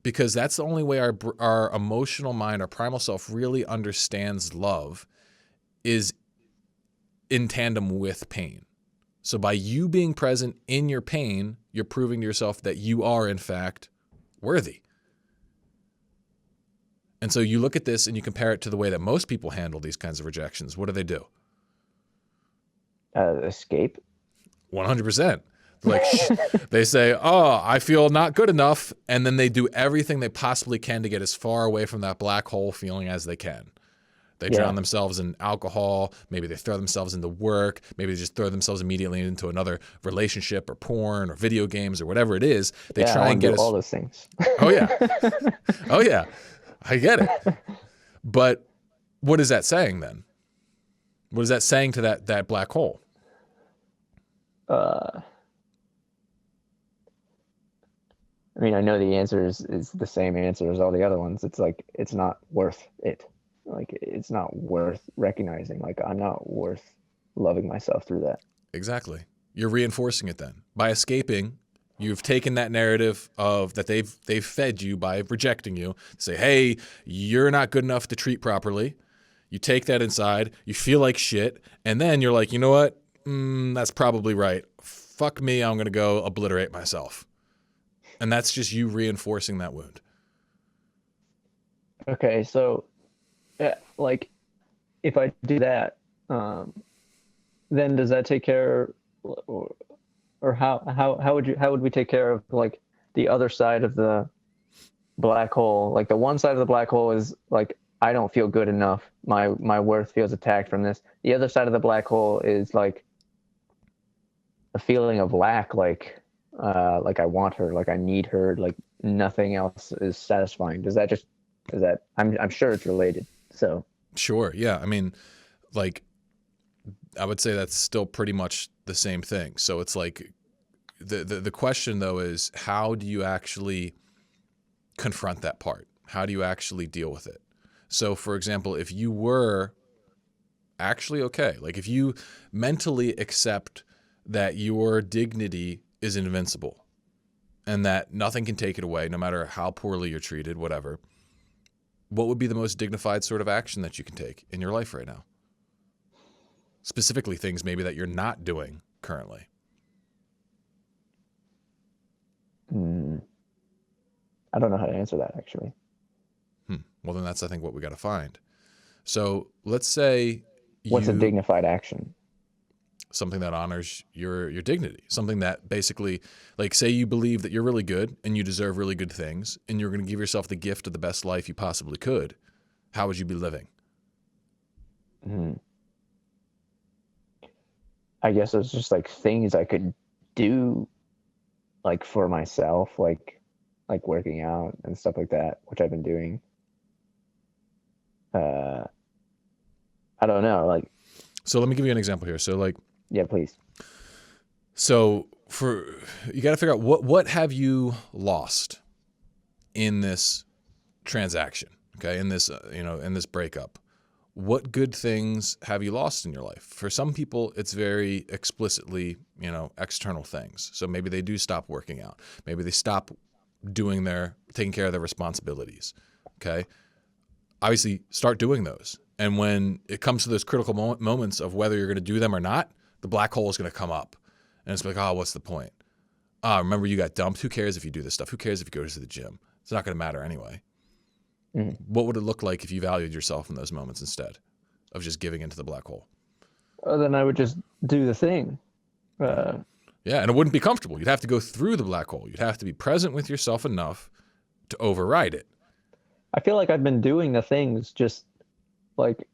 Because that's the only way our emotional mind, our primal self really understands love is in tandem with pain. So by you being present in your pain, you're proving to yourself that you are, in fact, worthy. And so you look at this and you compare it to the way that most people handle these kinds of rejections. What do? Escape. 100%. Like they say, oh, I feel not good enough. And then they do everything they possibly can to get as far away from that black hole feeling as they can. They drown themselves in alcohol. Maybe they throw themselves into work. Maybe they just throw themselves immediately into another relationship or porn or video games or whatever it is. They try and get all those things. Oh, yeah. Oh, yeah. I get it. But what is that saying then? What is that saying to that black hole? I mean, I know the answer is the same answer as all the other ones. It's like, it's not worth it. Like, it's not worth recognizing. Like, I'm not worth loving myself through that. Exactly. You're reinforcing it then. By escaping, you've taken that narrative of that they've fed you by rejecting you. Say, hey, you're not good enough to treat properly. You take that inside. You feel like shit. And then you're like, you know what? That's probably right. Fuck me. I'm going to go obliterate myself. And that's just you reinforcing that wound. Okay, so like if I do that, then does that take care, or how would we take care of like the other side of the black hole? Like the one side of the black hole is like, I don't feel good enough. My worth feels attacked from this. The other side of the black hole is like a feeling of lack, like I want her, like I need her, like nothing else is satisfying. I'm sure it's related. So sure. Yeah. I mean, like I would say that's still pretty much the same thing. So it's like the question though is how do you actually confront that part? How do you actually deal with it? So for example, if you were actually okay, like if you mentally accept that your dignity is invincible and that nothing can take it away, no matter how poorly you're treated, whatever, what would be the most dignified sort of action that you can take in your life right now? Specifically things maybe that you're not doing currently. I don't know how to answer that actually. Well, then that's, I think, what we got to find. So let's say what's a dignified action? something that honors your dignity, something that basically, like, say you believe that you're really good and you deserve really good things and you're going to give yourself the gift of the best life you possibly could. How would you be living? I guess it's just like things I could do like for myself, like working out and stuff like that, which I've been doing. I don't know, like. So let me give you an example here. So like, Yeah, please. So you got to figure out what have you lost in this transaction, okay? In this, in this breakup. What good things have you lost in your life? For some people, it's very explicitly, external things. So maybe they do stop working out. Maybe they stop taking care of their responsibilities, okay? Obviously, start doing those. And when it comes to those critical moments of whether you're going to do them or not, the black hole is going to come up. And it's like, oh, what's the point? Remember you got dumped. Who cares if you do this stuff? Who cares if you go to the gym? It's not going to matter anyway. What would it look like if you valued yourself in those moments instead of just giving into the black hole? Then I would just do the thing. Yeah, and it wouldn't be comfortable. You'd have to go through the black hole. You'd have to be present with yourself enough to override it. I feel like I've been doing the things just like,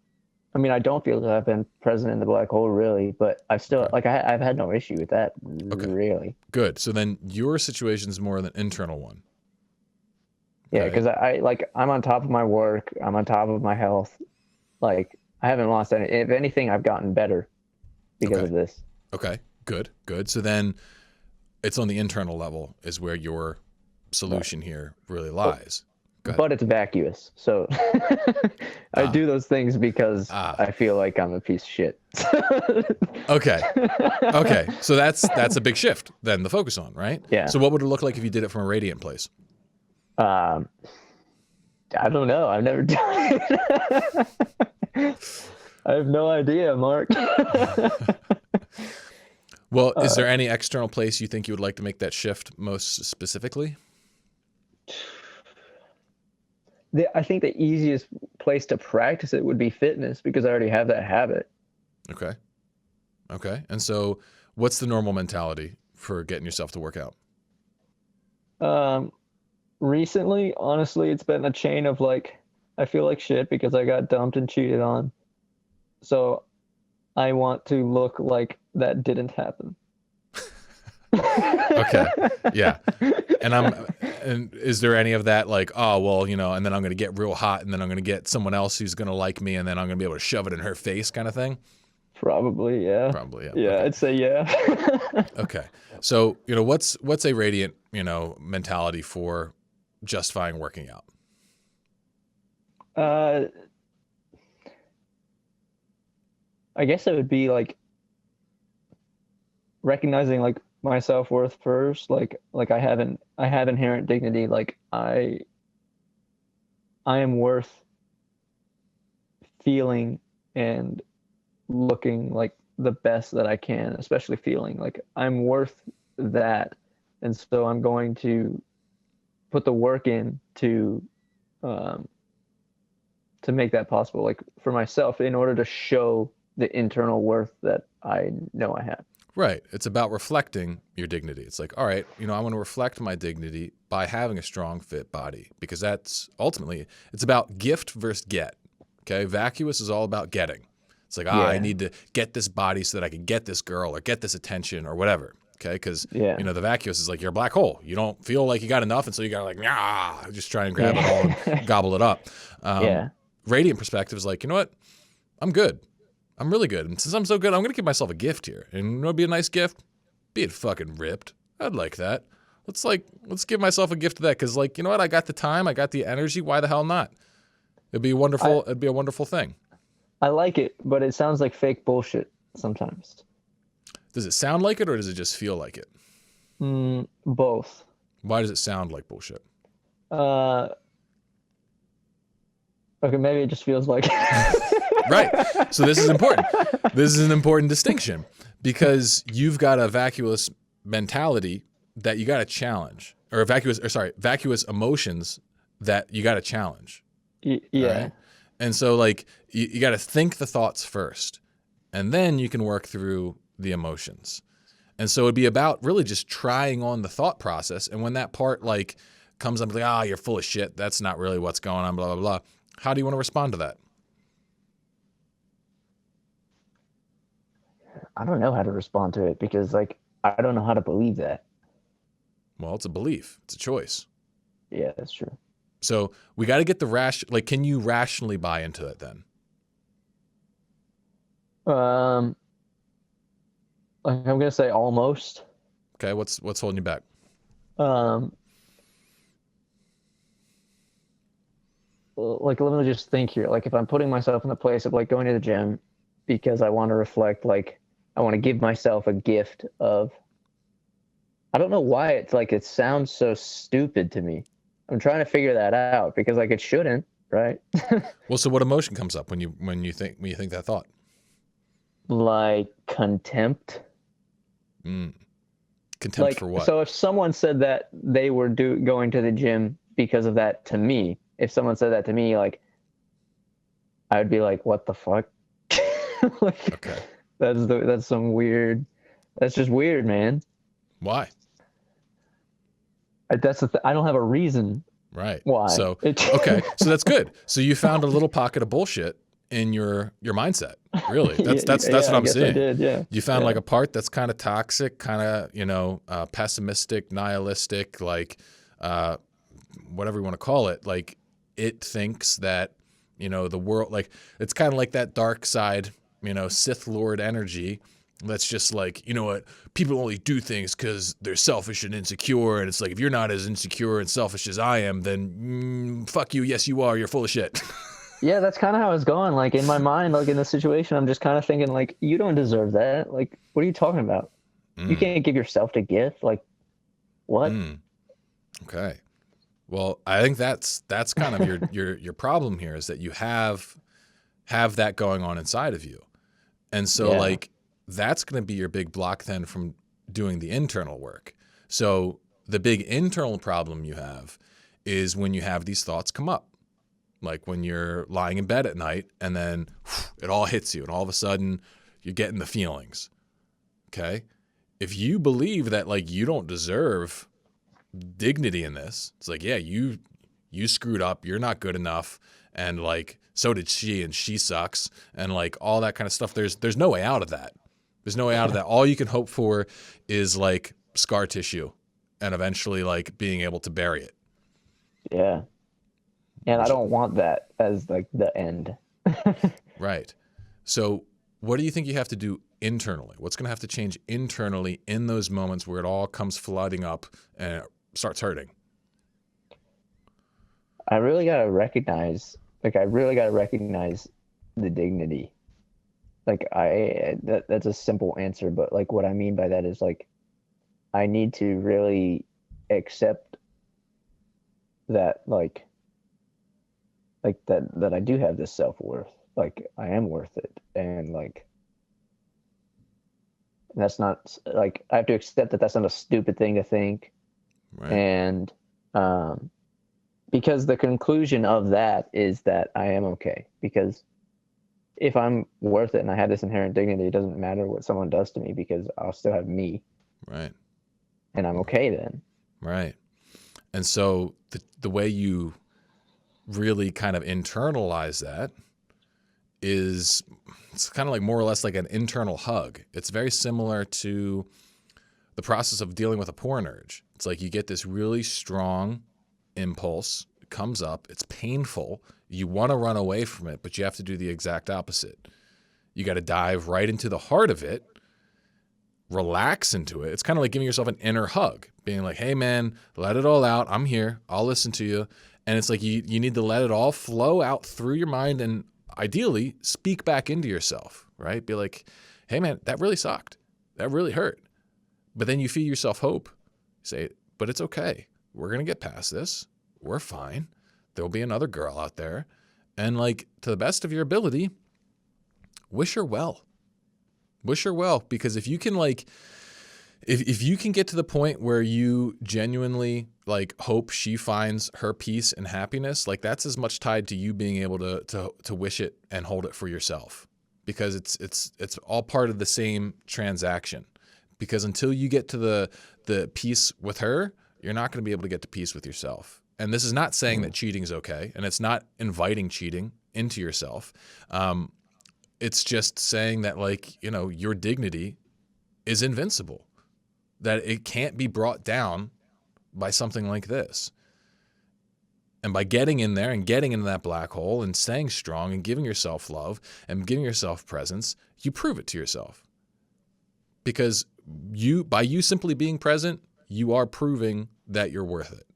I mean, I don't feel that I've been present in the black hole really, but I've still, like, I've had no issue with that, really. Good. So then your situation's more than an internal one. Yeah, because I'm on top of my work. I'm on top of my health. Like, I haven't lost any. If anything, I've gotten better because of this. Okay, good. So then it's on the internal level is where your solution here really lies. But it's vacuous. So I do those things because I feel like I'm a piece of shit. Okay. So that's a big shift then to focus on, right? Yeah. So what would it look like if you did it from a radiant place? I don't know. I've never done it. I have no idea, Mark. Well, is there any external place you think you would like to make that shift most specifically? I think the easiest place to practice it would be fitness because I already have that habit. Okay. And so what's the normal mentality for getting yourself to work out? Recently, honestly, it's been a chain of like, I feel like shit because I got dumped and cheated on. So I want to look like that didn't happen. Okay. Yeah. And is there any of that like, oh, well, and then I'm going to get real hot and then I'm going to get someone else who's going to like me and then I'm going to be able to shove it in her face kind of thing? Probably, yeah. Yeah. Yeah, okay. I'd say yeah. Okay. So, what's a radiant, mentality for justifying working out? I guess it would be like recognizing like my self-worth first, like I have inherent dignity, like I am worth feeling and looking like the best that I can, especially feeling like I'm worth that. And so I'm going to put the work in to make that possible, like for myself, in order to show the internal worth that I know I have. Right. It's about reflecting your dignity. It's like, all right, I want to reflect my dignity by having a strong, fit body because that's ultimately, it's about gift versus get. Okay. Vacuous is all about getting. It's like, I need to get this body so that I can get this girl or get this attention or whatever. Okay. Because, the vacuous is like you're a black hole. You don't feel like you got enough. And so you got to like, just try and grab it all and gobble it up. Radiant perspective is like, you know what? I'm good. I'm really good. And since I'm so good, I'm going to give myself a gift here. And what would be a nice gift? Be it fucking ripped. I'd like that. Let's give myself a gift of that. Because you know what? I got the time. I got the energy. Why the hell not? It'd be wonderful. It'd be a wonderful thing. I like it, but it sounds like fake bullshit sometimes. Does it sound like it or does it just feel like it? Both. Why does it sound like bullshit? Okay, maybe it just feels like Right. So this is important. This is an important distinction because you've got a vacuous mentality that you got to challenge, or vacuous emotions that you got to challenge. Yeah. Right? And so you got to think the thoughts first, and then you can work through the emotions. And so it'd be about really just trying on the thought process. And when that part like comes up like, you're full of shit, that's not really what's going on, blah, blah, blah. How do you want to respond to that? I don't know how to respond to it because like, I don't know how to believe that. Well, it's a belief. It's a choice. Yeah, that's true. So we got to get like, can you rationally buy into it then? Like I'm gonna say almost. Okay, what's holding you back? Like let me just think here. Like if I'm putting myself in the place of like going to the gym because I want to reflect, like I want to give myself a gift of. I don't know why it's like it sounds so stupid to me. I'm trying to figure that out because like it shouldn't, right? Well, so what emotion comes up when you think that thought? Like contempt. Contempt Like, for what? so if someone said that they were going to the gym because of that to me, if someone said that to me, like, I would be like, what the fuck? Like, Okay. That's just weird, man. Why? I don't have a reason. Right. Why? So, okay. So that's good. So you found a little pocket of bullshit in your mindset. Really. That's what I'm seeing. I did, yeah. You found like a part that's kind of toxic, kind of, pessimistic, nihilistic, like, whatever you want to call it. Like it thinks that, the world, like it's kind of like that dark side, Sith Lord energy. That's just like, you know what, people only do things because they're selfish and insecure. And it's like, if you're not as insecure and selfish as I am, then fuck you. Yes, you are. You're full of shit. Yeah, that's kind of how it's going. Like in my mind, like in this situation, I'm just kind of thinking like, you don't deserve that. Like, what are you talking about? You can't give yourself a gift. Like, what? Okay. Well, I think that's kind of your problem here is that you have that going on inside of you. And so like, that's going to be your big block then from doing the internal work. So the big internal problem you have is when you have these thoughts come up, like when you're lying in bed at night and then it all hits you and all of a sudden you're getting the feelings. Okay. If you believe that like you don't deserve dignity in this, it's like, yeah, you screwed up. You're not good enough. And like, so did she, and she sucks. And like all that kind of stuff. There's no way out of that. There's no way out of that. All you can hope for is like scar tissue and eventually like being able to bury it. Yeah. And I don't want that as like the end. Right. So what do you think you have to do internally? What's going to have to change internally in those moments where it all comes flooding up and it starts hurting? I really got to recognize the dignity. Like that's a simple answer, but like what I mean by that is like, I need to really accept that like that I do have this self-worth. Like I am worth it. And like, that's not like, I have to accept that that's not a stupid thing to think. Right. And, because the conclusion of that is that I am okay, because if I'm worth it and I have this inherent dignity, it doesn't matter what someone does to me because I'll still have me. Right. And I'm okay then. Right. And so the way you really kind of internalize that is it's kind of like more or less like an internal hug. It's very similar to the process of dealing with a porn urge. It's like you get this really strong impulse, it comes up, it's painful. You want to run away from it, but you have to do the exact opposite. You got to dive right into the heart of it, relax into it. It's kind of like giving yourself an inner hug, being like, hey man, let it all out. I'm here. I'll listen to you. And it's like you need to let it all flow out through your mind and ideally speak back into yourself, right? Be like, hey man, that really sucked. That really hurt. But then you feed yourself hope. Say, but it's okay. We're going to get past this. We're fine. There'll be another girl out there. And like, to the best of your ability, wish her well. Wish her well. Because if you can like, if you can get to the point where you genuinely like hope she finds her peace and happiness, like that's as much tied to you being able to wish it and hold it for yourself. because it's all part of the same transaction. Because until you get to the peace with her, you're not going to be able to get to peace with yourself. And this is not saying that cheating is okay, and it's not inviting cheating into yourself. It's just saying that, like, you know, your dignity is invincible, that it can't be brought down by something like this. And by getting in there and getting into that black hole and staying strong and giving yourself love and giving yourself presence, you prove it to yourself. Because by you simply being present, you are proving that you're worth it.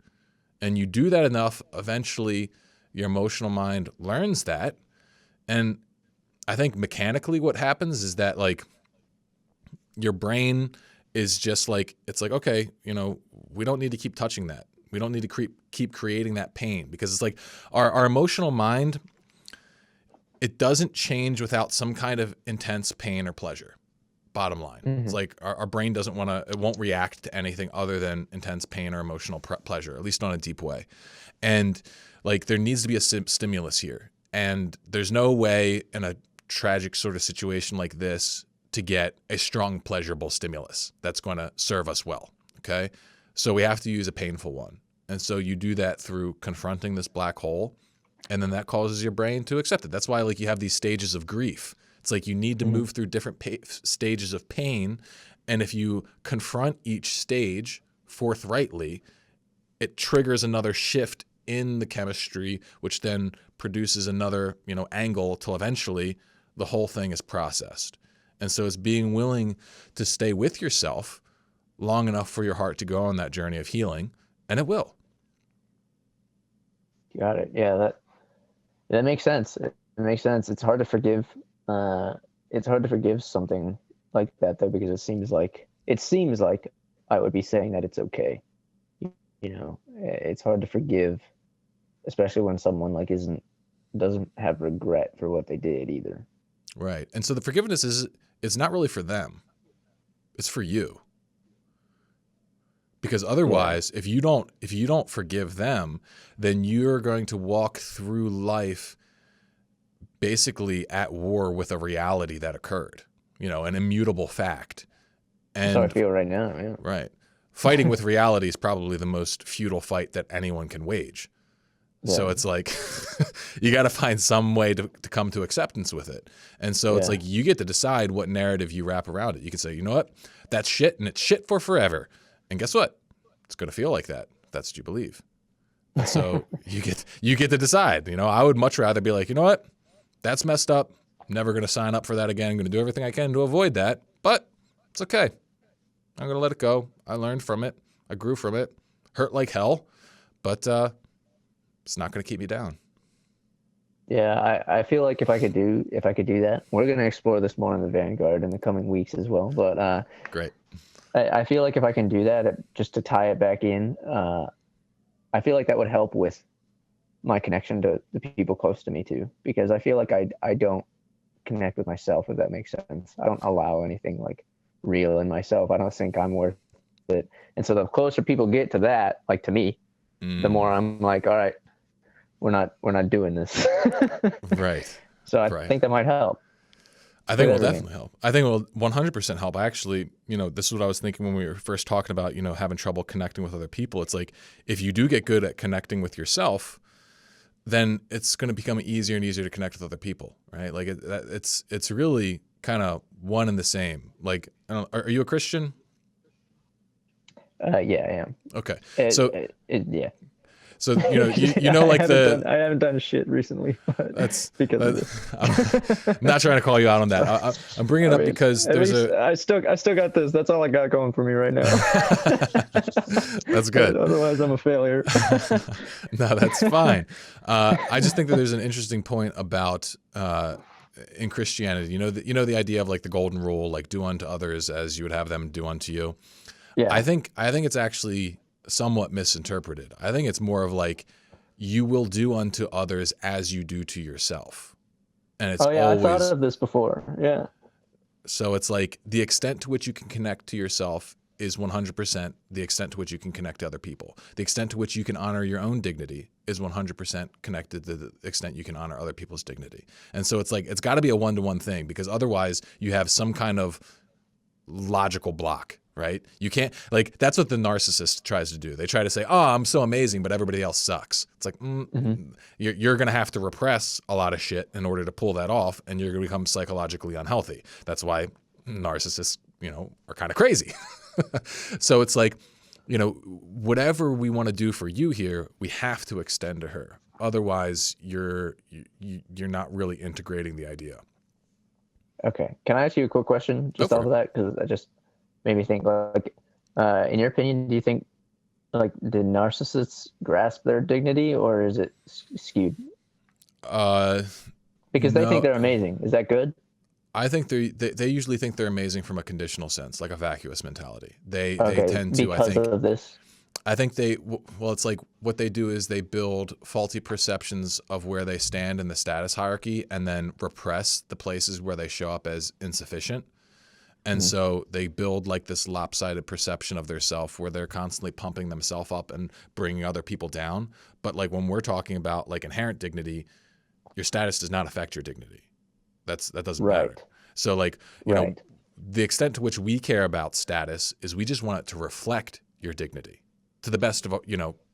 And you do that enough, eventually your emotional mind learns that. And I think mechanically what happens is that, like, your brain is just like, it's like, okay, you know, we don't need to keep touching that. We don't need to keep creating that pain, because it's like our emotional mind, it doesn't change without some kind of intense pain or pleasure. Bottom line. It's like our brain it won't react to anything other than intense pain or emotional pleasure, at least not in a deep way. And like, there needs to be a stimulus here. And there's no way in a tragic sort of situation like this to get a strong, pleasurable stimulus that's going to serve us well. Okay. So we have to use a painful one. And so you do that through confronting this black hole. And then that causes your brain to accept it. That's why, like, you have these stages of grief. It's like you need to move through different stages of pain. And if you confront each stage forthrightly, it triggers another shift in the chemistry, which then produces another, you know, angle till eventually the whole thing is processed. And so it's being willing to stay with yourself long enough for your heart to go on that journey of healing, and it will. Got it. Yeah, that makes sense. It makes sense. It's hard to forgive. It's hard to forgive something like that, though, because it seems like I would be saying that it's okay. You know, it's hard to forgive, especially when someone like doesn't have regret for what they did either. Right. And so the forgiveness it's not really for them. It's for you. Because otherwise, if you don't forgive them, then you're going to walk through life basically at war with a reality that occurred, you know, an immutable fact. And that's how I feel right now. Yeah. Right. Fighting with reality is probably the most futile fight that anyone can wage. Yeah. So it's like, you got to find some way to come to acceptance with it. And so it's like, you get to decide what narrative you wrap around it. You can say, you know what, that's shit, and it's shit for forever. And guess what? It's going to feel like that. That's what you believe. And so you get to decide. You know, I would much rather be like, you know what? That's messed up. I'm never going to sign up for that again. I'm going to do everything I can to avoid that, but it's okay. I'm going to let it go. I learned from it. I grew from it. Hurt like hell, but it's not going to keep me down. Yeah, I feel like if I could do that, we're going to explore this more in the Vanguard in the coming weeks as well. But great. I feel like if I can do that, just to tie it back in, I feel like that would help with my connection to the people close to me too, because I feel like I don't connect with myself, if that makes sense. I don't allow anything like real in myself. I don't think I'm worth it. And so the closer people get to that, like to me, the more I'm like, all right, we're not doing this. Right. So I think that might help. I think it will definitely help. I think it will 100% help. Actually, you know, this is what I was thinking when we were first talking about, you know, having trouble connecting with other people. It's like, if you do get good at connecting with yourself, then it's going to become easier and easier to connect with other people, right? Like it's really kind of one and the same. Like, are you a Christian? Yeah, I am. Okay. Yeah. So, you know, you know, like I haven't done shit recently. But that's because of this. I'm not trying to call you out on that. I'm bringing it up because I still got this. That's all I got going for me right now. That's good. Otherwise, I'm a failure. No, that's fine. I just think that there's an interesting point about in Christianity. You know the idea of like the golden rule, like do unto others as you would have them do unto you. Yeah. I think it's actually somewhat misinterpreted. I think it's more of like, you will do unto others as you do to yourself. And it's always, I thought of this before. Yeah. So it's like the extent to which you can connect to yourself is 100% the extent to which you can connect to other people. The extent to which you can honor your own dignity is 100% connected to the extent you can honor other people's dignity. And so it's like, it's got to be a one-to-one thing, because otherwise you have some kind of logical block, right? You can't, like, that's what the narcissist tries to do. They try to say, oh, I'm so amazing, but everybody else sucks. It's like, you're going to have to repress a lot of shit in order to pull that off, and you're going to become psychologically unhealthy. That's why narcissists, are kind of crazy. So it's like, whatever we want to do for you here, we have to extend to her. Otherwise, you're not really integrating the idea. Okay. Can I ask you a quick question just off of that? Because that just made me think, like, in your opinion, do you think, like, did narcissists grasp their dignity, or is it skewed? Because they think they're amazing. Is that good? I think they usually think they're amazing from a conditional sense, like a vacuous mentality. They tend to, because of this. I think it's like what they do is they build faulty perceptions of where they stand in the status hierarchy, and then repress the places where they show up as insufficient. And so they build like this lopsided perception of their self, where they're constantly pumping themselves up and bringing other people down. But like when we're talking about like inherent dignity, your status does not affect your dignity. That doesn't matter. So like, the extent to which we care about status is we just want it to reflect your dignity to the best of,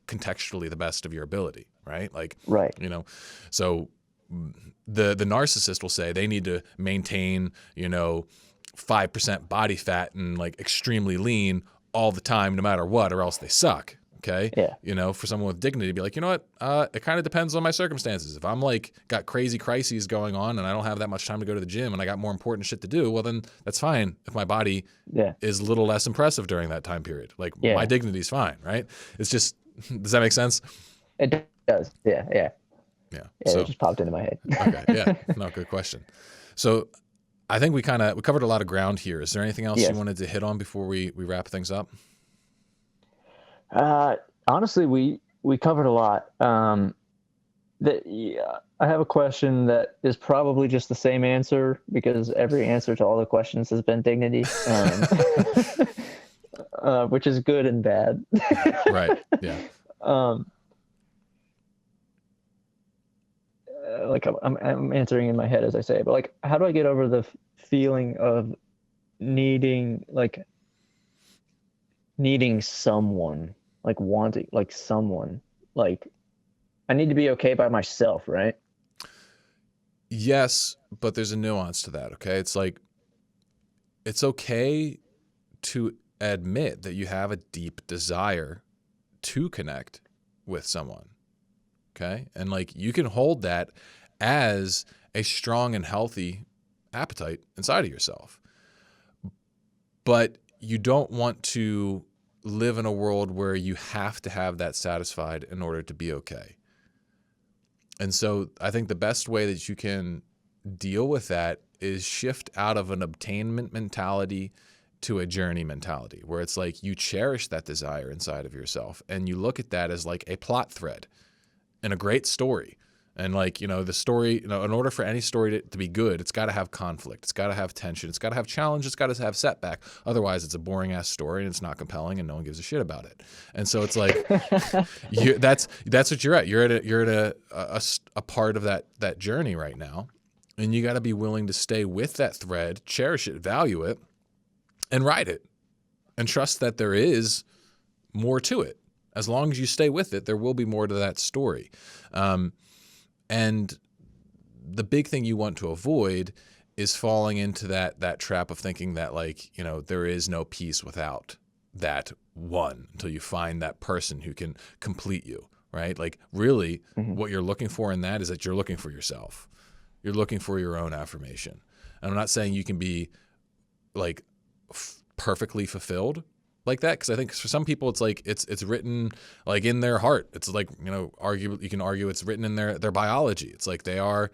contextually the best of your ability, right? Like, so the narcissist will say they need to maintain, 5% body fat and like extremely lean all the time, no matter what, or else they suck. Okay. Yeah. For someone with dignity to be like, you know what? It kind of depends on my circumstances. If I'm like got crazy crises going on and I don't have that much time to go to the gym and I got more important shit to do, well, then that's fine. If my body is a little less impressive during that time period, like my dignity is fine. Right. It's just, does that make sense? It does. Yeah. So, it just popped into my head. Okay. Yeah. No, good question. So I think we covered a lot of ground here. Is there anything else you wanted to hit on before we wrap things up? Honestly, we covered a lot. I have a question that is probably just the same answer, because every answer to all the questions has been dignity, which is good and bad. Right. Yeah. Like I'm answering in my head as I say it, but like, how do I get over the feeling of needing someone, like wanting, like someone, like I need to be okay by myself, right? Yes, but there's a nuance to that. Okay. It's like, it's okay to admit that you have a deep desire to connect with someone. Okay. And like, you can hold that as a strong and healthy appetite inside of yourself, but you don't want to live in a world where you have to have that satisfied in order to be okay. And so I think the best way that you can deal with that is shift out of an obtainment mentality to a journey mentality, where it's like you cherish that desire inside of yourself and you look at that as like a plot thread in a great story. And like, the story, in order for any story to be good, it's got to have conflict. It's got to have tension. It's got to have challenge. It's got to have setback. Otherwise, it's a boring ass story and it's not compelling and no one gives a shit about it. And so it's like, that's what you're at. You're at a part of that journey right now. And you got to be willing to stay with that thread, cherish it, value it, and ride it. And trust that there is more to it. As long as you stay with it, there will be more to that story. And the big thing you want to avoid is falling into that trap of thinking that like, there is no peace without that one until you find that person who can complete you, right? Like really what you're looking for in that is that you're looking for yourself. You're looking for your own affirmation. And I'm not saying you can be like perfectly fulfilled like that, because I think for some people it's like it's written like in their heart. It's like, you can argue it's written in their biology. It's like they're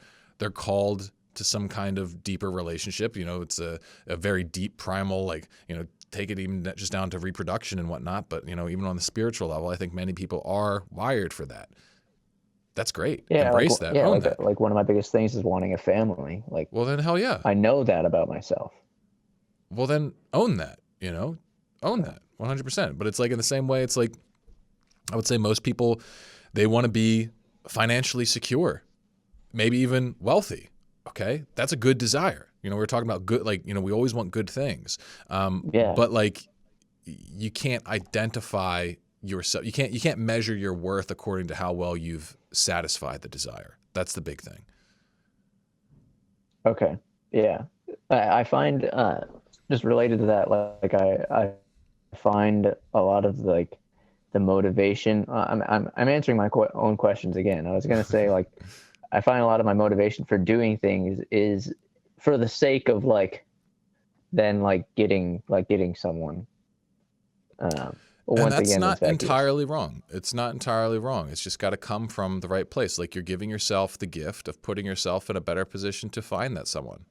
called to some kind of deeper relationship. It's a very deep primal, like, take it even just down to reproduction and whatnot. But even on the spiritual level, I think many people are wired for that. That's great. Yeah, embrace that. Yeah, own that. Like one of my biggest things is wanting a family. Like, well then, hell yeah. I know that about myself. Well then, own that. Own that. 100%. But it's like in the same way, it's like, I would say most people, they want to be financially secure, maybe even wealthy. Okay. That's a good desire. You know, we're talking about good, like, you know, we always want good things. Yeah. But like, you can't identify yourself. You can't measure your worth according to how well you've satisfied the desire. That's the big thing. Okay. Yeah. I find, just related to that, like I find a lot of like the motivation. I'm answering my own questions again. I was gonna say, like, I find a lot of my motivation for doing things is for the sake of like then like getting someone. And Once that's again, not that's vacuous. entirely wrong. It's not entirely wrong. It's just got to come from the right place. Like, you're giving yourself the gift of putting yourself in a better position to find that someone.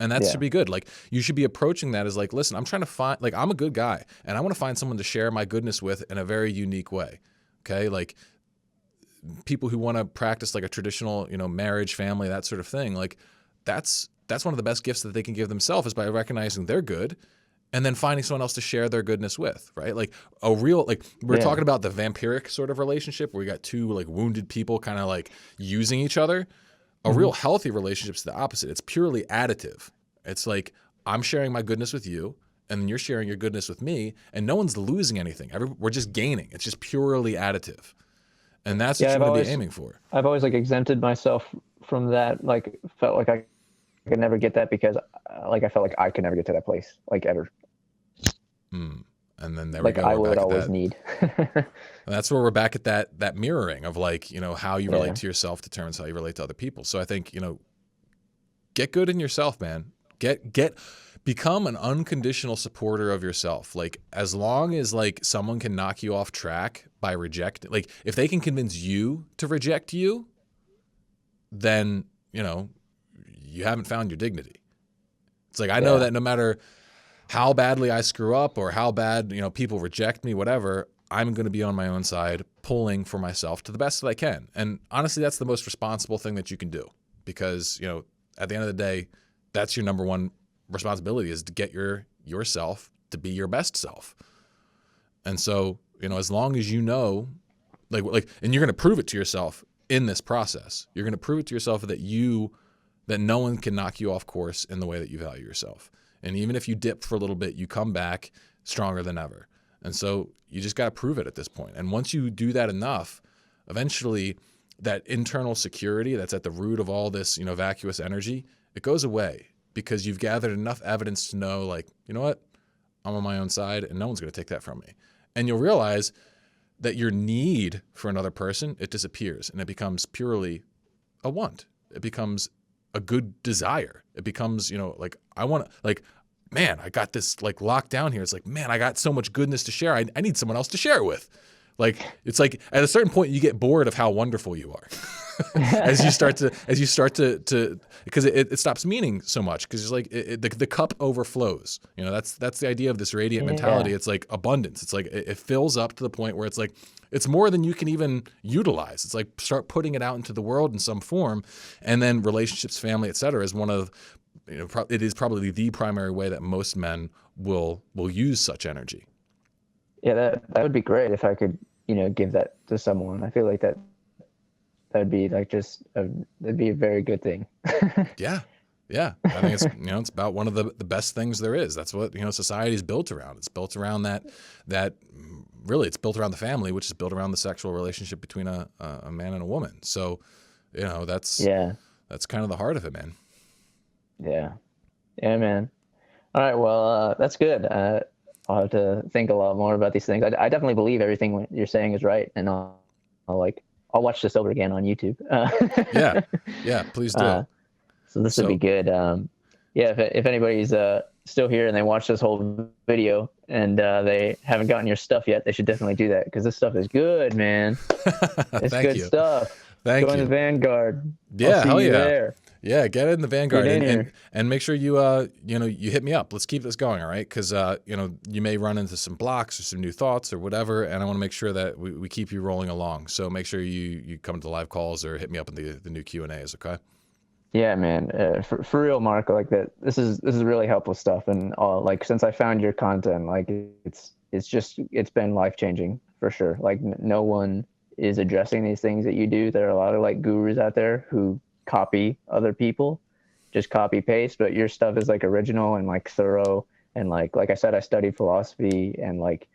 And that Yeah. should be good. Like, you should be approaching that as like, listen, I'm trying to find, like, I'm a good guy and I want to find someone to share my goodness with in a very unique way. Okay. Like, people who want to practice like a traditional, you know, marriage, family, that sort of thing. Like, that's one of the best gifts that they can give themselves, is by recognizing they're good and then finding someone else to share their goodness with, right? Like a real, like, we're Yeah. talking about the vampiric sort of relationship where you got two like wounded people kind of like using each other. A real healthy relationship is the opposite. It's purely additive. It's like, I'm sharing my goodness with you and then you're sharing your goodness with me, and no one's losing anything. We're just gaining. It's just purely additive. And that's what Yeah. you want to be aiming for. I've always like exempted myself from that. Like, felt like I could never get that because like I felt like I could never get to that place, like, ever. And then there Like, we go. I We're would back at always that. need. And that's where we're back at that mirroring of like, you know, how you relate Yeah. to yourself determines how you relate to other people. So I think, you know, get good in yourself, man. Become an unconditional supporter of yourself. Like, as long as like someone can knock you off track by rejecting, like if they can convince you to reject you, then, you know, you haven't found your dignity. It's like, I know that no matter how badly I screw up or how bad, you know, people reject me, whatever, I'm going to be on my own side, pulling for myself to the best that I can. And honestly, that's the most responsible thing that you can do, because, you know, at the end of the day, that's your number one responsibility, is to get yourself to be your best self. And so, you know, as long as you know, like, and you're going to prove it to yourself in this process. You're going to prove it to yourself that no one can knock you off course in the way that you value yourself. And even if you dip for a little bit, you come back stronger than ever. And so you just got to prove it at this point. And once you do that enough, eventually that internal security that's at the root of all this, you know, vacuous energy, it goes away, because you've gathered enough evidence to know, like, you know what, I'm on my own side and no one's going to take that from me. And you'll realize that your need for another person, it disappears, and it becomes purely a want. It becomes a good desire. It becomes, you know, like, I want to, like, man, I got this like locked down here. It's like, man, I got so much goodness to share. I need someone else to share it with. Like, it's like at a certain point you get bored of how wonderful you are as you start to, because it stops meaning so much, because it's like the cup overflows. You know, that's the idea of this radiant mentality. It's like abundance. It's like it fills up to the point where it's like, it's more than you can even utilize. It's like, start putting it out into the world in some form. And then relationships, family, et cetera, is one of, you know, it is probably the primary way that most men will use such energy. Yeah, that would be great if I could, you know, give that to someone. I feel like that would be like that'd be a very good thing. Yeah. I think it's, you know, it's about one of the best things there is. That's what, you know, society is built around. It's built around that really, it's built around the family, which is built around the sexual relationship between a man and a woman. So, you know, that's kind of the heart of it, man. Yeah, man. All right, well, that's good. I'll have to think a lot more about these things. I definitely believe everything you're saying is right, and I'll watch this over again on YouTube. Yeah, please do. So this would be good. Yeah, if anybody's still here and they watch this whole video and they haven't gotten your stuff yet, they should definitely do that, because this stuff is good, man. It's Thank good you. stuff. Thank Join you. the Vanguard. Yeah, I'll see hell you yeah. there. Yeah, get in the Vanguard, Get in here. and make sure you you know, you hit me up. Let's keep this going, all right? Because you know, you may run into some blocks or some new thoughts or whatever, and I want to make sure that we keep you rolling along. So make sure you come to the live calls or hit me up in the new Q&As, okay? Yeah, man. For real, Mark. Like that. This is really helpful stuff, and like since I found your content, like it's been life-changing for sure. Like no one is addressing these things that you do. There are a lot of like gurus out there who copy other people, just copy paste, but your stuff is like original and like thorough. And like I said, I studied philosophy, and like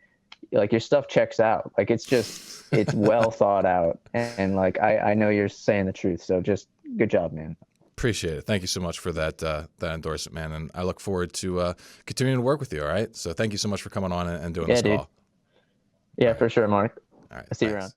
your stuff checks out. Like it's well thought out. And like, I know you're saying the truth. So just good job, man. Appreciate it. Thank you so much for that endorsement, man. And I look forward to continuing to work with you. All right. So thank you so much for coming on and doing this dude. call. Yeah, for sure, Mark. All right. I'll see you Thanks. around.